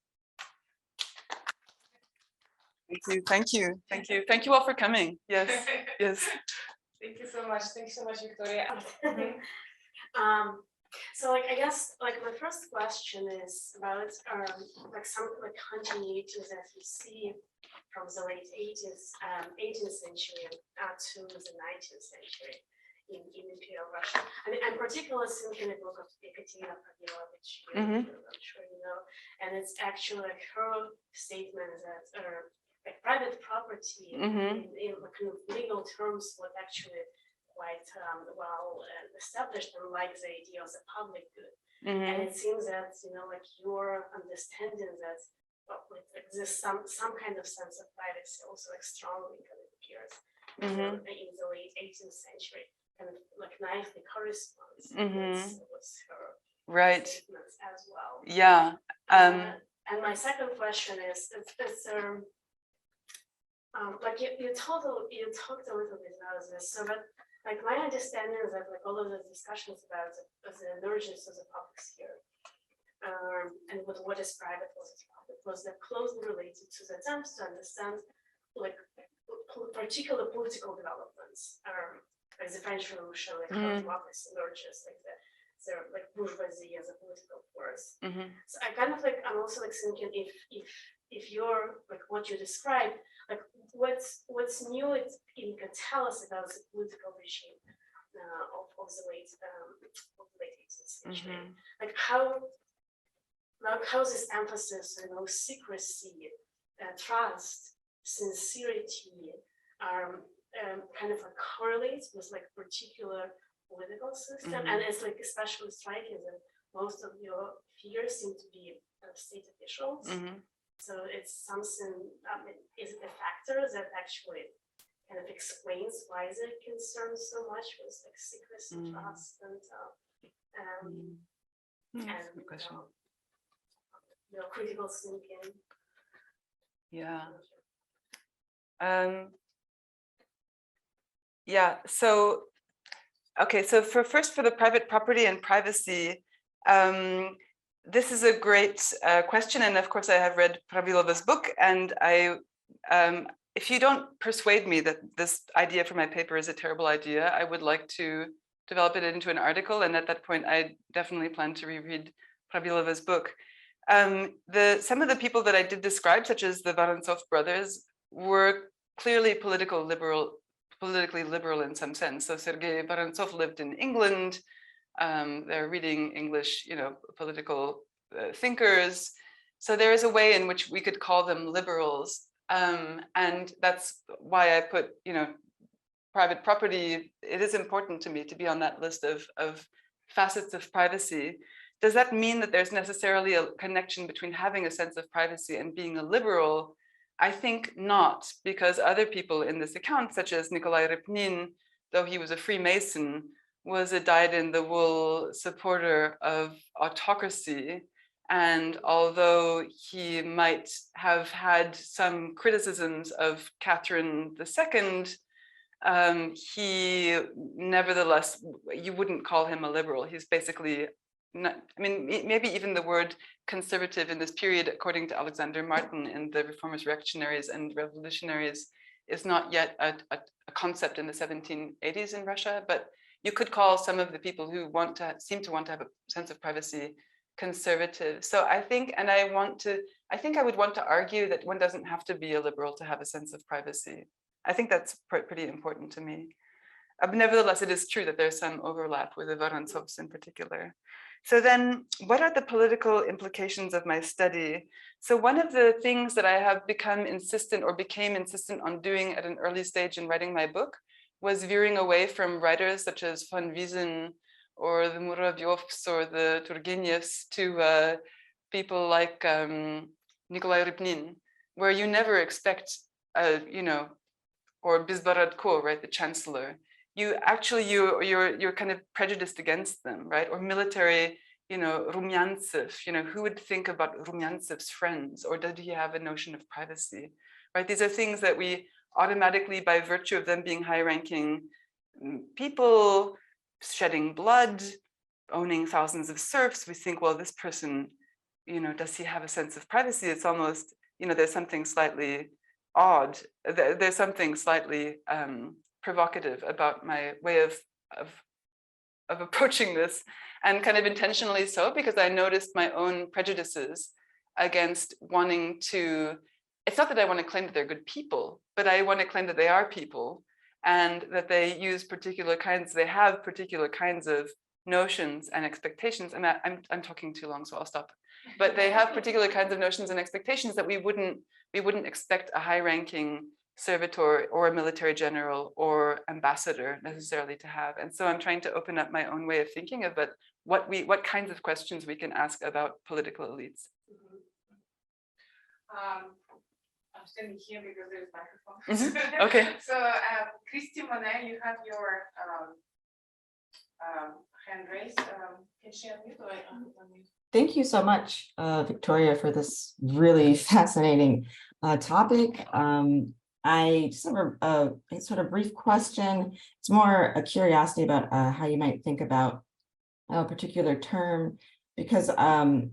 Thank you. Thank you. Thank you. Thank you all for coming. Yes. Yes. Thank you so much. Thanks so much, Victoria. So I guess my first question is about some continuity that we see from the late 18th century to the 19th century in Imperial Russia. I mean, I'm particularly thinking the book of Ekaterina Pavlova, which I'm sure you know, and it's actually her statement that private property in kind of legal terms was actually quite well established, and like the idea of the public good. And it seems that your understanding that exists some kind of sense of privacy also strongly kind of appears in the late 18th century, kind of nicely corresponds with her statements as well. Yeah. And my second question is you talked a little bit about this. So, but my understanding is that all of the discussions about the emergence of the public sphere and what is private, what is public, was closely related to the attempts to understand particular political developments, like the French Revolution, how democracy emerges, the bourgeoisie as a political force. So I kind of I'm also thinking if you're what you described, what's new in can tell us about the political regime of the late 18th century, how this emphasis, secrecy, trust, sincerity are kind of correlates with particular political system, and it's especially striking that most of your figures seem to be state officials. So it's something. Is it a factor that actually kind of explains why they're concerned so much with secrecy, trust, and good question. Critical thinking? Yeah. Yeah, so, okay, so for the private property and privacy, this is a great question. And of course, I have read Pravilova's book, and if you don't persuade me that this idea for my paper is a terrible idea, I would like to develop it into an article. And at that point, I definitely plan to reread Pravilova's book. Some of the people that I did describe, such as the Vorontsov brothers, were clearly politically liberal in some sense. So Sergei Vorontsov lived in England. They're reading English, political thinkers. So there is a way in which we could call them liberals. And that's why I put, private property. It is important to me to be on that list of facets of privacy. Does that mean that there's necessarily a connection between having a sense of privacy and being a liberal? I think not, because other people in this account, such as Nikolai Repnin, though he was a Freemason, was a dyed-in-the-wool supporter of autocracy. And although he might have had some criticisms of Catherine II, he nevertheless, you wouldn't call him a liberal. He's basically not, maybe even the word conservative in this period, according to Alexander Martin in the Reformers, Reactionaries and Revolutionaries, is not yet a concept in the 1780s in Russia, but you could call some of the people who seem to want to have a sense of privacy conservative. So I think, I would want to argue that one doesn't have to be a liberal to have a sense of privacy. I think that's pretty important to me. Nevertheless, it is true that there's some overlap with the Vorontsovs in particular. So then, what are the political implications of my study? So one of the things that I have became insistent on doing at an early stage in writing my book was veering away from writers such as von Wiesen or the Muravyovs or the Turgenevs to people like Nikolai Repnin, where you never expect, or Bizbaradko, right, the chancellor. You're kind of prejudiced against them, right? Or military, Rumyantsev, who would think about Rumyantsev's friends, or did he have a notion of privacy, right? These are things that we automatically, by virtue of them being high-ranking people, shedding blood, owning thousands of serfs, we think, well, this person, does he have a sense of privacy? It's almost, there's something slightly odd. There's something slightly provocative about my way of approaching this, and kind of intentionally so, because I noticed my own prejudices against wanting to, it's not that I want to claim that they're good people, but I want to claim that they are people and that they have particular kinds of notions and expectations. I'm talking too long, so I'll stop. But they have particular kinds of notions and expectations that we wouldn't expect a high-ranking servitor or a military general or ambassador necessarily to have. And so I'm trying to open up my own way of thinking about what kinds of questions we can ask about political elites. I'm standing here because there's microphone. Okay. So Christy Monet, you have your hand raised. Can she unmute or unmute? Thank you so much, Victoria, for this really fascinating topic. I just have a sort of brief question. It's more a curiosity about how you might think about a particular term, because I'm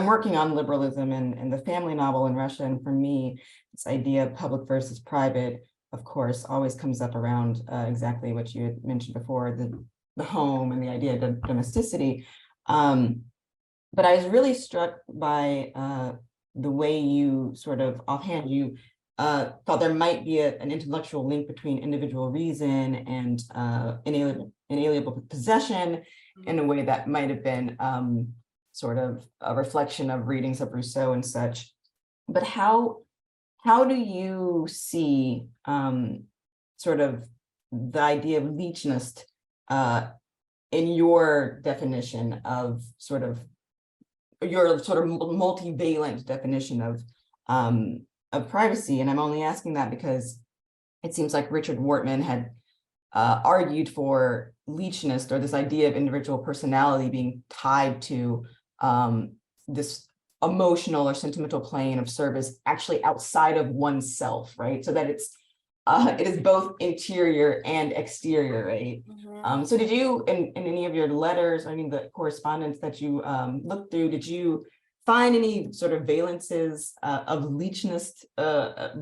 working on liberalism and the family novel in Russia, and for me, this idea of public versus private, of course, always comes up around exactly what you had mentioned before, the home and the idea of domesticity. But I was really struck by the way you sort of offhand, you thought there might be an intellectual link between individual reason and inalienable possession in a way that might have been sort of a reflection of readings of Rousseau and such. But how do you see sort of the idea of Lichnost in your definition of your multivalent definition of privacy? And I'm only asking that because it seems like Richard Wortman had argued for Lichnost, or this idea of individual personality being tied to this emotional or sentimental plane of service actually outside of oneself, right? So that it is both interior and exterior, right? So did you, in any of your letters, I mean, the correspondence that you looked through, did you find any sort of valences of Leachness?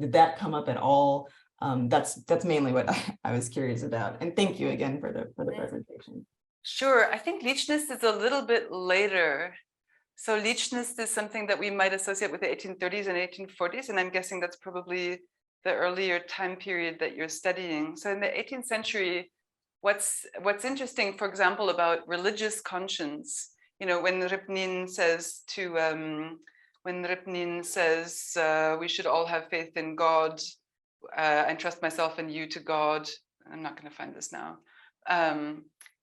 Did that come up at all? That's mainly what I was curious about. And thank you again for the presentation. Sure, I think Leachness is a little bit later. So Leachness is something that we might associate with the 1830s and 1840s, and I'm guessing that's probably the earlier time period that you're studying. So in the 18th century, what's interesting, for example, about religious conscience, you know, when Ripnin says we should all have faith in God, and trust myself and you to God. I'm not going to find this now.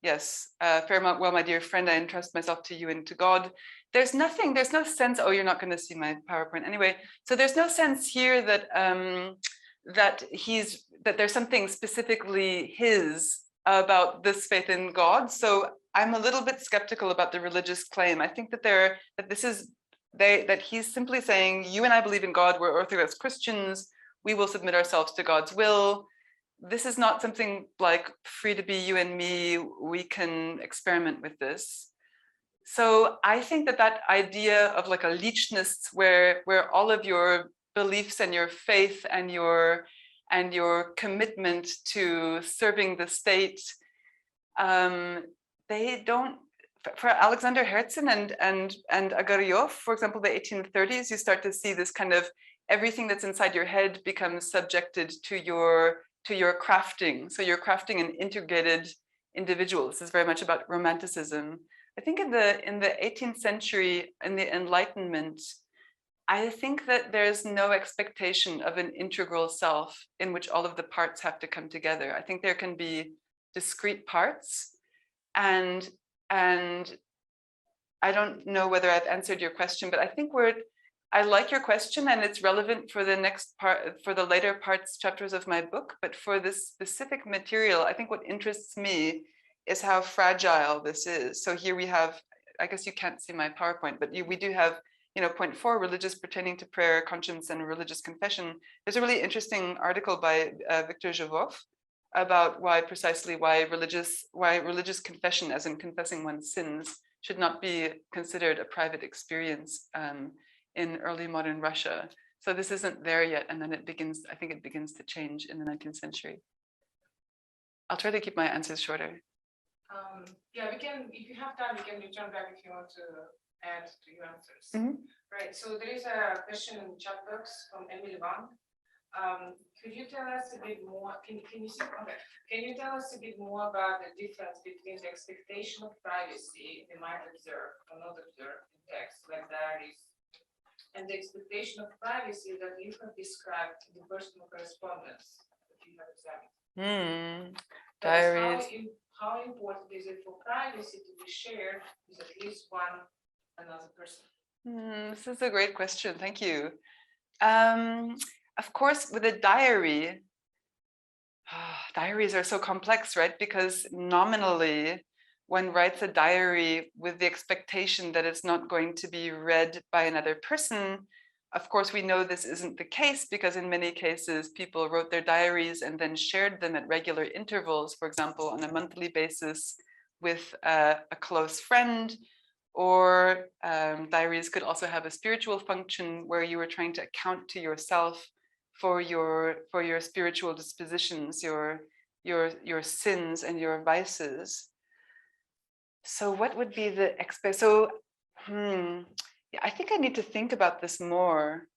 Yes, Fairmont, well, my dear friend, I entrust myself to you and to God. There's no sense, oh, you're not going to see my PowerPoint anyway. So there's no sense here that that there's something specifically his about this faith in God. So I'm a little bit skeptical about the religious claim. I think that he's simply saying, you and I believe in God, we're Orthodox Christians, we will submit ourselves to God's will. This is not something like free to be you and me, we can experiment with this. So I think that idea of like a Leachness where all of your beliefs and your faith and your commitment to serving the state, they don't, for Alexander Herzen and Agaryov, for example, the 1830s, you start to see this kind of everything that's inside your head becomes subjected to your crafting. So you're crafting an integrated individual. This is very much about Romanticism. I think in the 18th century, in the Enlightenment, I think that there's no expectation of an integral self in which all of the parts have to come together. I think there can be discrete parts, and I don't know whether I've answered your question, but I think I like your question and it's relevant for the next part, for the later chapters of my book. But for this specific material, I think what interests me is how fragile this is. So here we have, I guess you can't see my PowerPoint, but we do have, point 4, religious pertaining to prayer, conscience, and religious confession. There's a really interesting article by Victor Jevov about why religious confession, as in confessing one's sins, should not be considered a private experience in early modern Russia. So this isn't there yet, and then I think it begins to change in the 19th century. I'll try to keep my answers shorter. Yeah, we can, if you have time, we can return back if you want to add to your answers. Right, so there is a question in the chat box from Emily Wang. Could you tell us a bit more, can you tell us a bit more about the difference between the expectation of privacy we might observe or not observe in text, like diaries, and the expectation of privacy that you have described in the personal correspondence that you have examined? Diaries. How important is it for privacy to be shared with at least one another person? This is a great question. Thank you. Of course, with a diary, diaries are so complex, right? Because nominally, one writes a diary with the expectation that it's not going to be read by another person. Of course, we know this isn't the case because in many cases, people wrote their diaries and then shared them at regular intervals, for example, on a monthly basis with a close friend, or diaries could also have a spiritual function where you were trying to account to yourself for your spiritual dispositions, your sins and your vices. So what would be the I think I need to think about this more.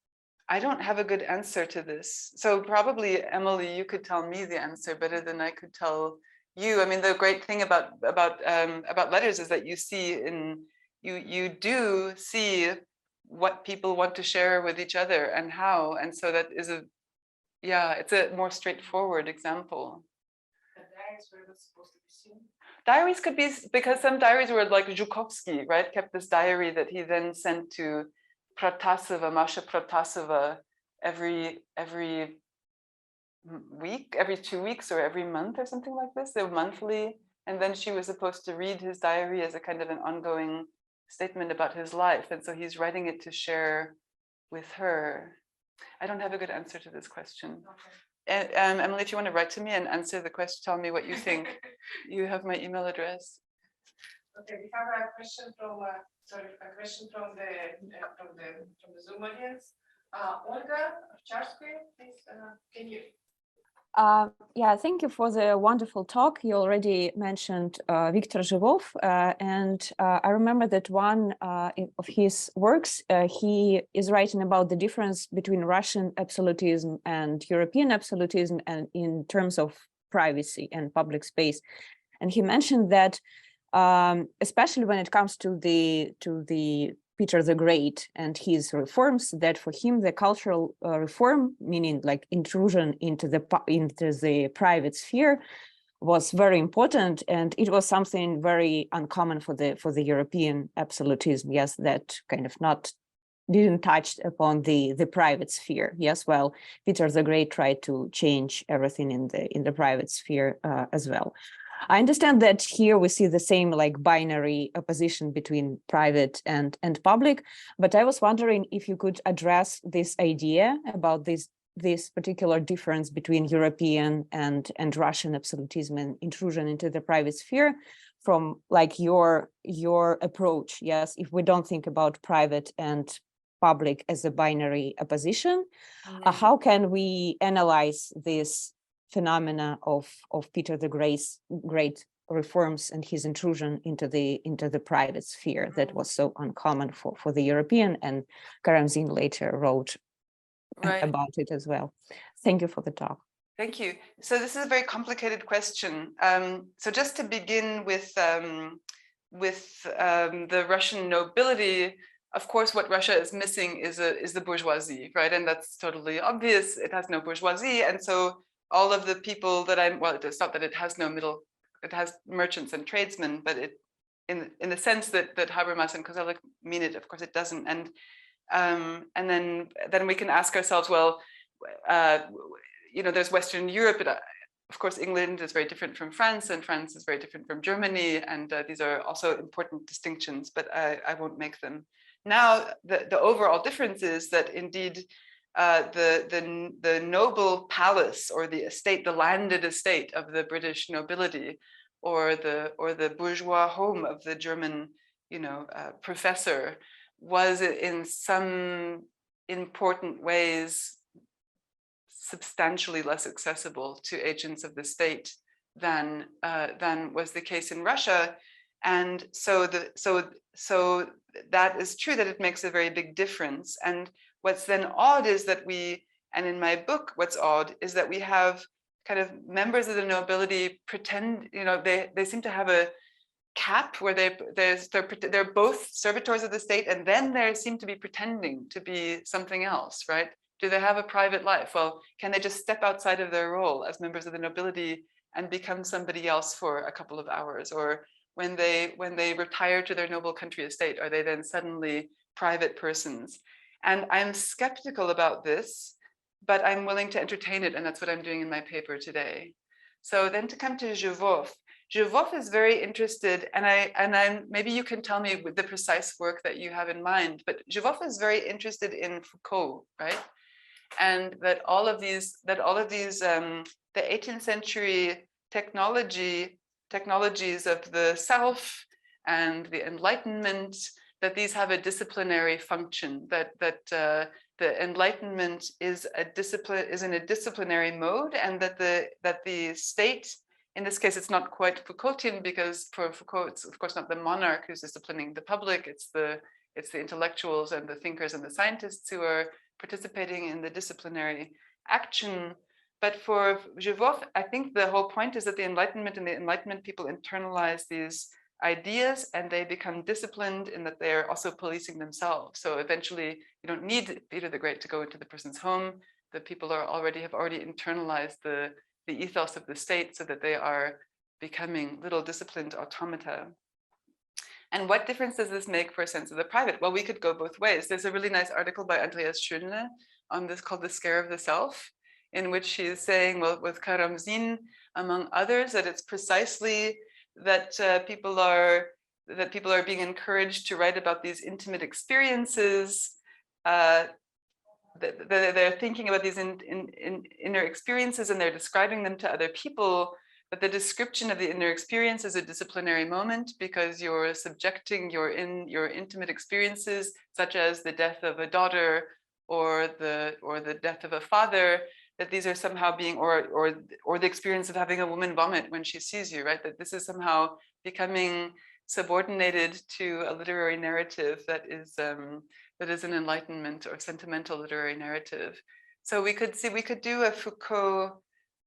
I don't have a good answer to this. So probably, Emily, you could tell me the answer better than I could tell you. I mean, the great thing about letters is that you do see what people want to share with each other and how. And so that is it's a more straightforward example. The diaries were not supposed to be seen. Diaries could be, because some diaries were like Zhukovsky, right? Kept this diary that he then sent to Protasova, Masha Protasova, every week, every 2 weeks, or every month, or something like this. They were monthly, and then she was supposed to read his diary as a kind of an ongoing statement about his life. And so he's writing it to share with her. I don't have a good answer to this question. Okay. Emily, if you want to write to me and answer the question, tell me what you think. You have my email address. Okay, we have a question from the Zoom audience. Olga Ovcharsky, please, can you? Yeah, thank you for the wonderful talk. You already mentioned Viktor Zhivov, and I remember that one of his works, he is writing about the difference between Russian absolutism and European absolutism, and in terms of privacy and public space. And he mentioned that, especially when it comes to the Peter the Great and his reforms, that for him the cultural reform, meaning like intrusion into the private sphere, was very important, and it was something very uncommon for the European absolutism. Yes, that kind of didn't touch upon the private sphere. Yes, well, Peter the Great tried to change everything in the private sphere as well. I understand that here we see the same like binary opposition between private and public, but I was wondering if you could address this idea about this particular difference between European and Russian absolutism and intrusion into the private sphere from like your approach. Yes, if we don't think about private and public as a binary opposition, how can we analyze this phenomena of Peter the Great reforms and his intrusion into the private sphere that was so uncommon for the European, and Karamzin later wrote about it as well. Thank you for the talk. Thank you. So this is a very complicated question. So just to begin with the Russian nobility, of course, what Russia is missing is the bourgeoisie, right? And that's totally obvious. It has no bourgeoisie, and so all of the people that it's not that it has no middle, it has merchants and tradesmen, but it, in the sense that Habermas and Koselleck mean it, of course it doesn't. And then we can ask ourselves, well, there's Western Europe, but of course England is very different from France, and France is very different from Germany, and these are also important distinctions, but I won't make them. Now, the overall difference is that indeed the noble palace or the estate, the landed estate of the British nobility, or the bourgeois home of the German, professor, was in some important ways substantially less accessible to agents of the state than was the case in Russia. And so that is true, that it makes a very big difference. And what's then odd is that and in my book, what's odd is that we have kind of members of the nobility pretend, they seem to have a cap where they're both servitors of the state, and then they seem to be pretending to be something else, right? Do they have a private life? Well, can they just step outside of their role as members of the nobility and become somebody else for a couple of hours? Or when they retire to their noble country estate, are they then suddenly private persons? And I'm skeptical about this, but I'm willing to entertain it, and that's what I'm doing in my paper today. So then to come to Zhivov is very interested, and maybe you can tell me with the precise work that you have in mind, but Zhivov is very interested in Foucault, right? And that all of these the 18th century technologies of the self and the Enlightenment, that these have a disciplinary function, that the Enlightenment is in a disciplinary mode, and that the state, in this case, it's not quite Foucaultian, because for Foucault, it's of course not the monarch who's disciplining the public, it's the intellectuals and the thinkers and the scientists who are participating in the disciplinary action. But for Zhivov, I think the whole point is that the Enlightenment and the Enlightenment people internalize these ideas, and they become disciplined in that they are also policing themselves. So eventually, you don't need Peter the Great to go into the person's home. The people have already internalized the ethos of the state, so that they are becoming little disciplined automata. And what difference does this make for a sense of the private? Well, we could go both ways. There's a really nice article by Andreas Schönle on this called The Scare of the Self, in which she is saying, well, with Karamzin, among others, that it's precisely that people are that people are being encouraged to write about these intimate experiences. They're thinking about these inner experiences and they're describing them to other people. But the description of the inner experience is a disciplinary moment because you're subjecting your intimate experiences, such as the death of a daughter or the death of a father, that these are somehow being or the experience of having a woman vomit when she sees you, right? That this is somehow becoming subordinated to a literary narrative that is an enlightenment or sentimental literary narrative. So we could do a Foucault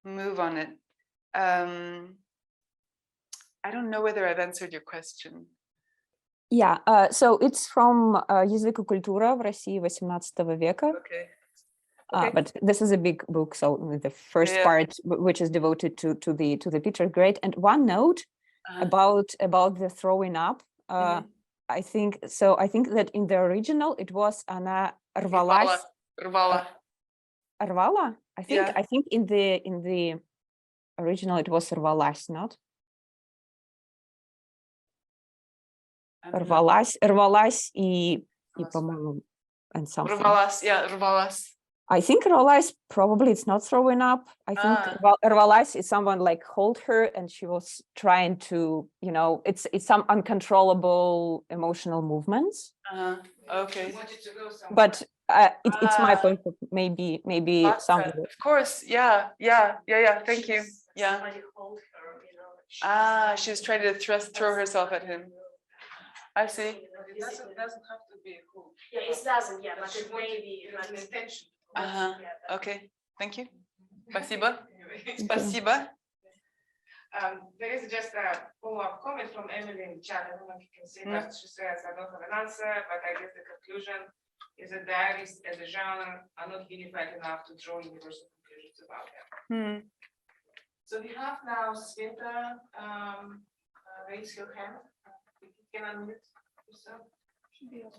move on it. I don't know whether I've answered your question. Yeah, so it's from «Язык и культура в России XVIII века». Okay. But this is a big book, so the first part, which is devoted to the picture, great. And one note about the throwing up. I think so. I think that in the original it was Она рвалась. Рвала. Рвала? I think in the original it was рвалась, not? Рвалась и по-моему, and something. Рвалась, yeah, рвалась. I think рвалась, probably it's not throwing up. I think рвалась is someone like hold her and she was trying to, it's some uncontrollable emotional movements. Okay. But it's my point of maybe somebody. Of course, yeah. Thank you. Yeah. Somebody hold her, She's trying to throw herself at him. I see. It doesn't have to be a hook. Yeah, it doesn't, yeah, but it may be It's an intention. Okay, thank you. Спасибо. Anyway. Спасибо. There is just a follow-up comment from Emily in the chat. I don't know if you can see that. She says, I don't have an answer, but I guess the conclusion is that diaries as a genre are not unified enough to draw universal conclusions about them. So we have now Sveta raise your hand. If you can unmute yourself. Yeah.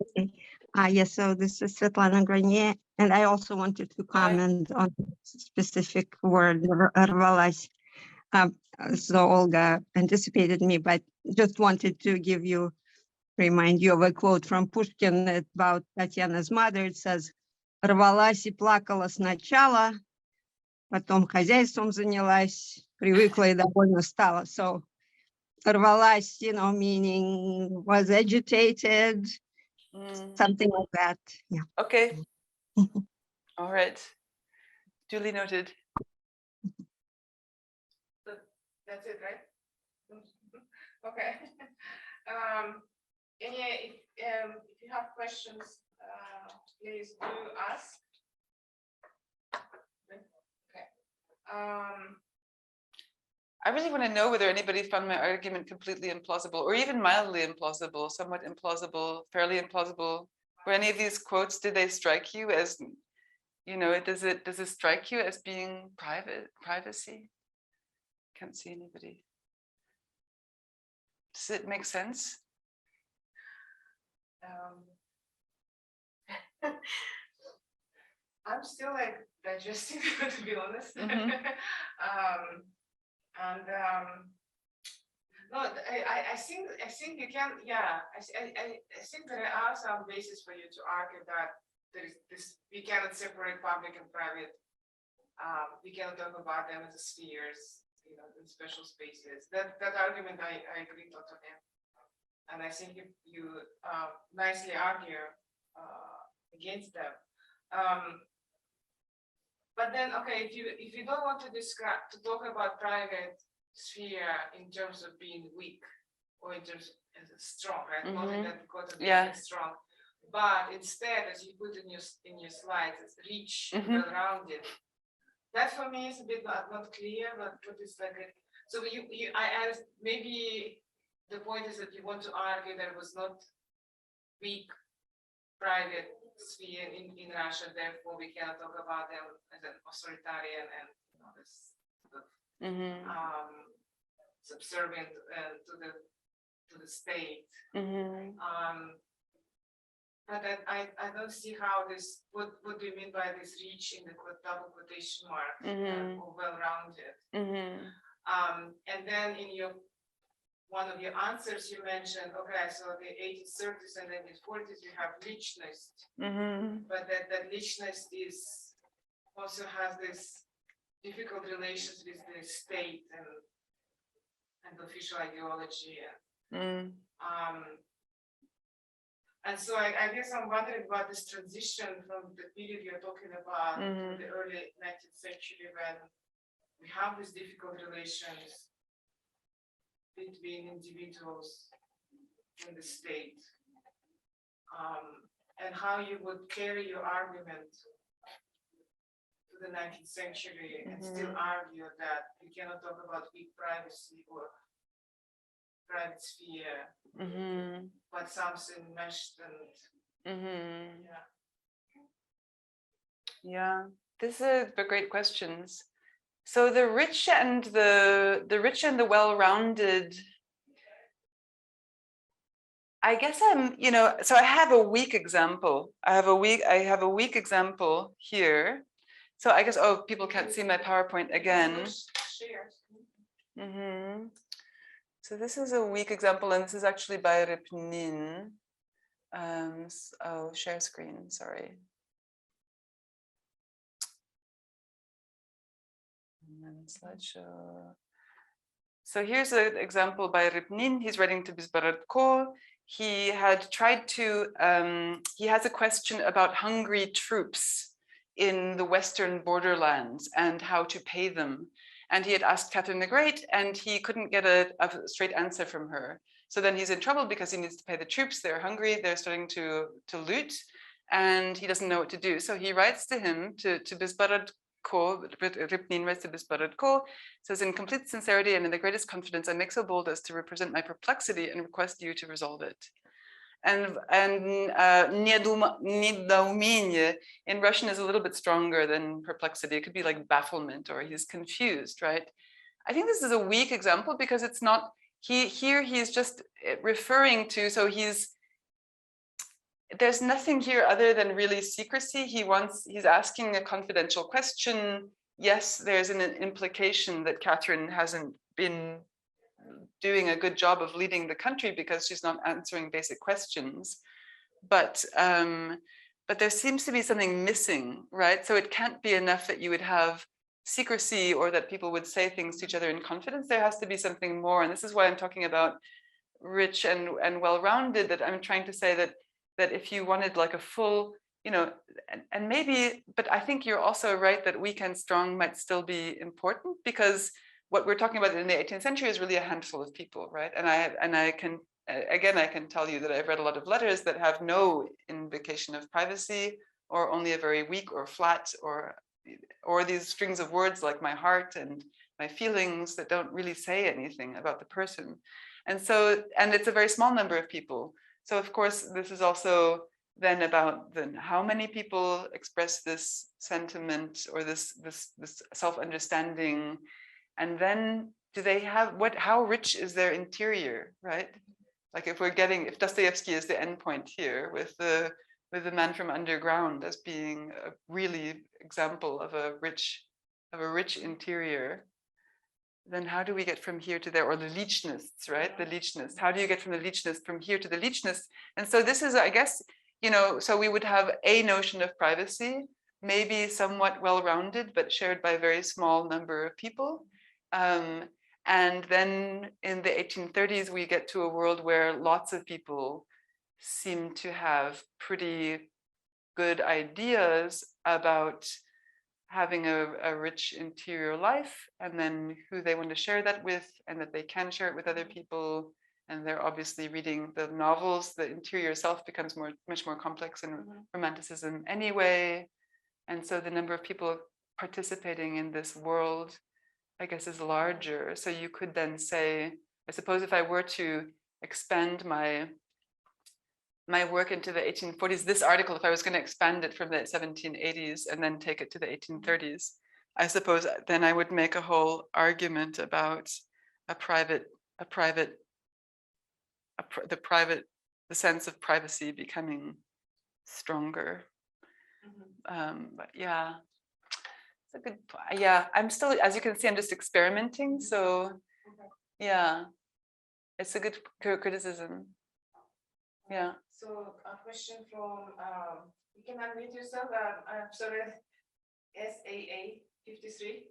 Okay. Yes, so this is Svetlana Grenier, and I also wanted to comment on the specific word, рвалась. So Olga anticipated me, but just wanted to remind you of a quote from Pushkin about Tatiana's mother. It says, рвалась и плакала сначала, потом хозяйством занялась, привыкла и довольно стала. So рвалась, meaning was agitated, something like that. Yeah. Okay. All right. Duly noted. That's it, right? Okay. If you have questions, please do ask. Okay. I really want to know whether anybody found my argument completely implausible or even mildly implausible, somewhat implausible, fairly implausible. Were any of these quotes, did they strike you as, does it strike you as being privacy? Can't see anybody. Does it make sense? I'm still digesting, to be honest. No, I think you can. Yeah, I think there are some basis for you to argue that there is this. We cannot separate public and private. We cannot talk about them as spheres, in special spaces. That argument I agree totally, and I think you nicely argue against them. But then, okay, if you don't want to talk about private sphere in terms of being weak or in terms of strong, right? Not in that dichotomy, strong, but instead, as you put in your slides, it's rich, well-rounded. That for me is a bit not clear, but what is so I asked, maybe the point is that you want to argue there was not weak private sphere in Russia, therefore we cannot talk about them as an authoritarian and this sort of subservient to the state. But I don't see how this. What do you mean by this reach in the double quotation mark or well-rounded? And then in one of your answers, you mentioned, okay, so the 1830s and 1940s, you have Lichnost, but that Lichnost also has this difficult relations with the state and official ideology. And so I guess I'm wondering about this transition from the period you're talking about to the early 19th century, when we have these difficult relations between individuals and the state, and how you would carry your argument to the 19th century and still argue that you cannot talk about weak privacy or private sphere, but something meshed and Yeah, these are great questions. So the rich and the well-rounded, I guess so I have a weak example. I have a weak example here. So I guess, people can't see my PowerPoint again. So this is a weak example, and this is actually by Repnin. Share screen, sorry. And then slideshow. So here's an example by Repnin. He's writing to Bizbaradko. He had tried to, he has a question about hungry troops in the Western borderlands and how to pay them. And he had asked Catherine the Great, and he couldn't get a straight answer from her. So then he's in trouble because he needs to pay the troops. They're hungry, they're starting to loot, and he doesn't know what to do. So he writes to him, to Bizbaradko, Repnin writes to Bizbaradko, says, in complete sincerity and in the greatest confidence, I make so bold as to represent my perplexity and request you to resolve it. And недоумение in Russian is a little bit stronger than perplexity. It could be like bafflement, or he's confused, right? I think this is a weak example because it's not, he's just referring to, so there's nothing here other than really secrecy. He's asking a confidential question. Yes, there's an implication that Catherine hasn't been doing a good job of leading the country because she's not answering basic questions, but there seems to be something missing, right? So it can't be enough that you would have secrecy or that people would say things to each other in confidence. There has to be something more, and this is why I'm talking about rich and well-rounded. That I'm trying to say that if you wanted like a full, and maybe, but I think you're also right that weak and strong might still be important, because what we're talking about in the 18th century is really a handful of people, right? And I can tell you that I've read a lot of letters that have no invocation of privacy, or only a very weak or flat, or these strings of words like my heart and my feelings that don't really say anything about the person. And so, and it's a very small number of people. So of course, this is also then about how many people express this sentiment or this self-understanding. And then do they have how rich is their interior, right? Like if Dostoevsky is the endpoint here with the Man from Underground as being a really example of a rich interior, then how do we get from here to there? Or the Lichnists, right? The Lichnists. How do you get from the Lichnist from here to the Lichnist? And so this is, I guess, so we would have a notion of privacy, maybe somewhat well-rounded, but shared by a very small number of people. And then in the 1830s, we get to a world where lots of people seem to have pretty good ideas about having a rich interior life, and then who they want to share that with, and that they can share it with other people. And they're obviously reading the novels. The interior self becomes much more complex in Romanticism anyway. And so the number of people participating in this world, I guess, is larger. So you could then say, I suppose if I were to expand my work into the 1840s, this article, if I was going to expand it from the 1780s and then take it to the 1830s, I suppose then I would make a whole argument about the sense of privacy becoming stronger. But yeah. It's a good, yeah, I'm still, as you can see, I'm just experimenting. So yeah, it's a good criticism. Yeah. So a question from, you can unmute yourself. I'm sorry, SAA 53.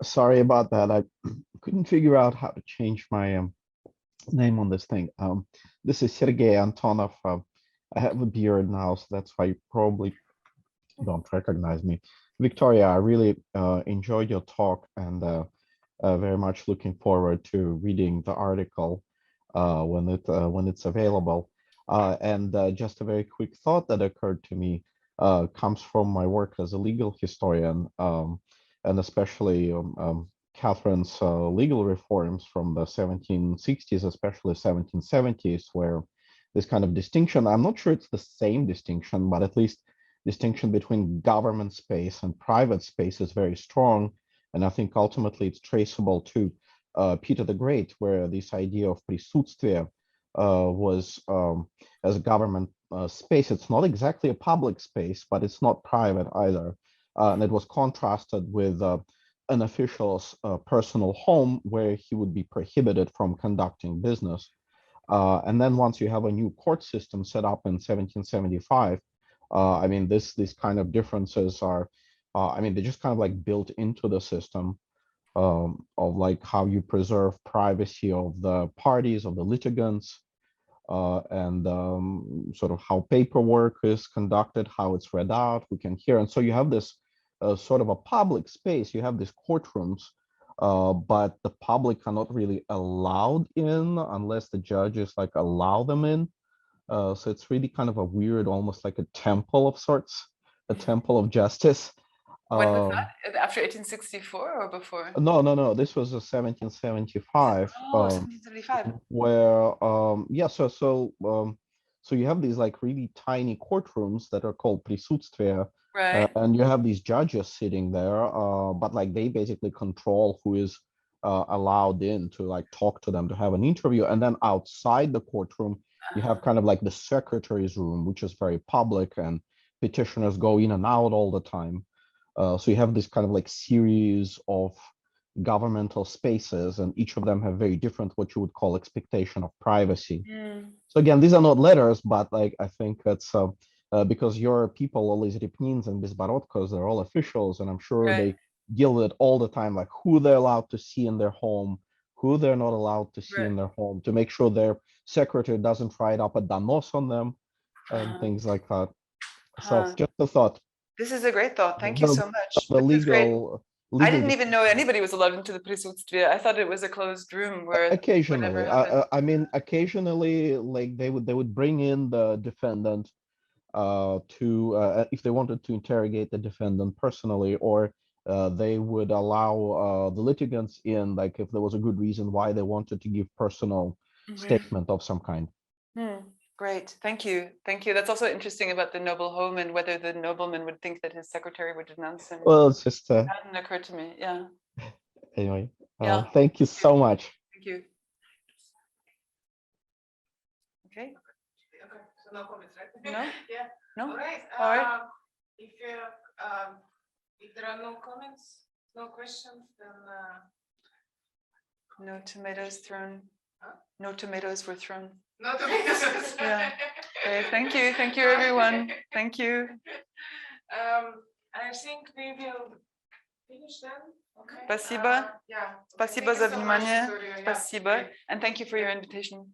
Sorry about that. I couldn't figure out how to change my name on this thing. This is Sergei Antonov. I have a beard now, so that's why you probably don't recognize me. Victoria, I really enjoyed your talk and very much looking forward to reading the article when it's available. And just a very quick thought that occurred to me comes from my work as a legal historian, and especially Catherine's legal reforms from the 1760s, especially 1770s, where this kind of distinction, I'm not sure it's the same distinction, but at least distinction between government space and private space is very strong. And I think ultimately it's traceable to Peter the Great, where this idea of присутствие was as a government space. It's not exactly a public space, but it's not private either. And it was contrasted with an official's personal home, where he would be prohibited from conducting business. And then once you have a new court system set up in 1775, I mean, these kind of differences are, I mean, they're just kind of like built into the system of like how you preserve privacy of the parties, of the litigants, and sort of how paperwork is conducted, how it's read out, we can hear. And so you have this sort of a public space, you have these courtrooms, but the public are not really allowed in unless the judges like allow them in. So it's really kind of a weird, almost like a temple of sorts, a temple of justice. When was that? After 1864 or before? No. This was a 1775. Oh, 1775. Where yeah, so you have these like really tiny courtrooms that are called присутствие, Right. and you have these judges sitting there, but like they basically control who is allowed in to like talk to them, to have an interview. And then outside the courtroom, you have kind of like the secretary's room, which is very public, and petitioners go in and out all the time. So you have this kind of like series of governmental spaces, and each of them have very different, what you would call, expectation of privacy. So again, these are not letters, but like I think that's because your people, all these Ripnins and Bizborodkos, they're all officials, and I'm sure they deal with it all the time, like who they're allowed to see in their home, who they're not allowed to see in their home, to make sure their secretary doesn't write up a danos on them and things like that. So just a thought. This is a great thought. Thank you so much. The This is great. legal I didn't even know anybody was allowed into the присутствие. I thought it was a closed room where occasionally. I mean, occasionally, like they would bring in the defendant to if they wanted to interrogate the defendant personally, or they would allow the litigants in, like if there was a good reason why they wanted to give personal statement of some kind. Great, thank you. That's also interesting about the noble home and whether the nobleman would think that his secretary would denounce him. Well, it's just It hadn't occurred to me. Yeah. Anyway, Yeah. thank you so much. Thank you. Okay. Okay, so no comments, right? No? Yeah. No? All right. All right. If there are no comments, no questions, then No tomatoes thrown. Huh? No tomatoes were thrown. no tomatoes. Yeah. Okay, thank you everyone. Thank you. I think we will finish then. Okay. Спасибо. Yeah. Спасибо Thank you за so much, внимание. Victoria. Yeah, Спасибо. great. And thank you for your invitation.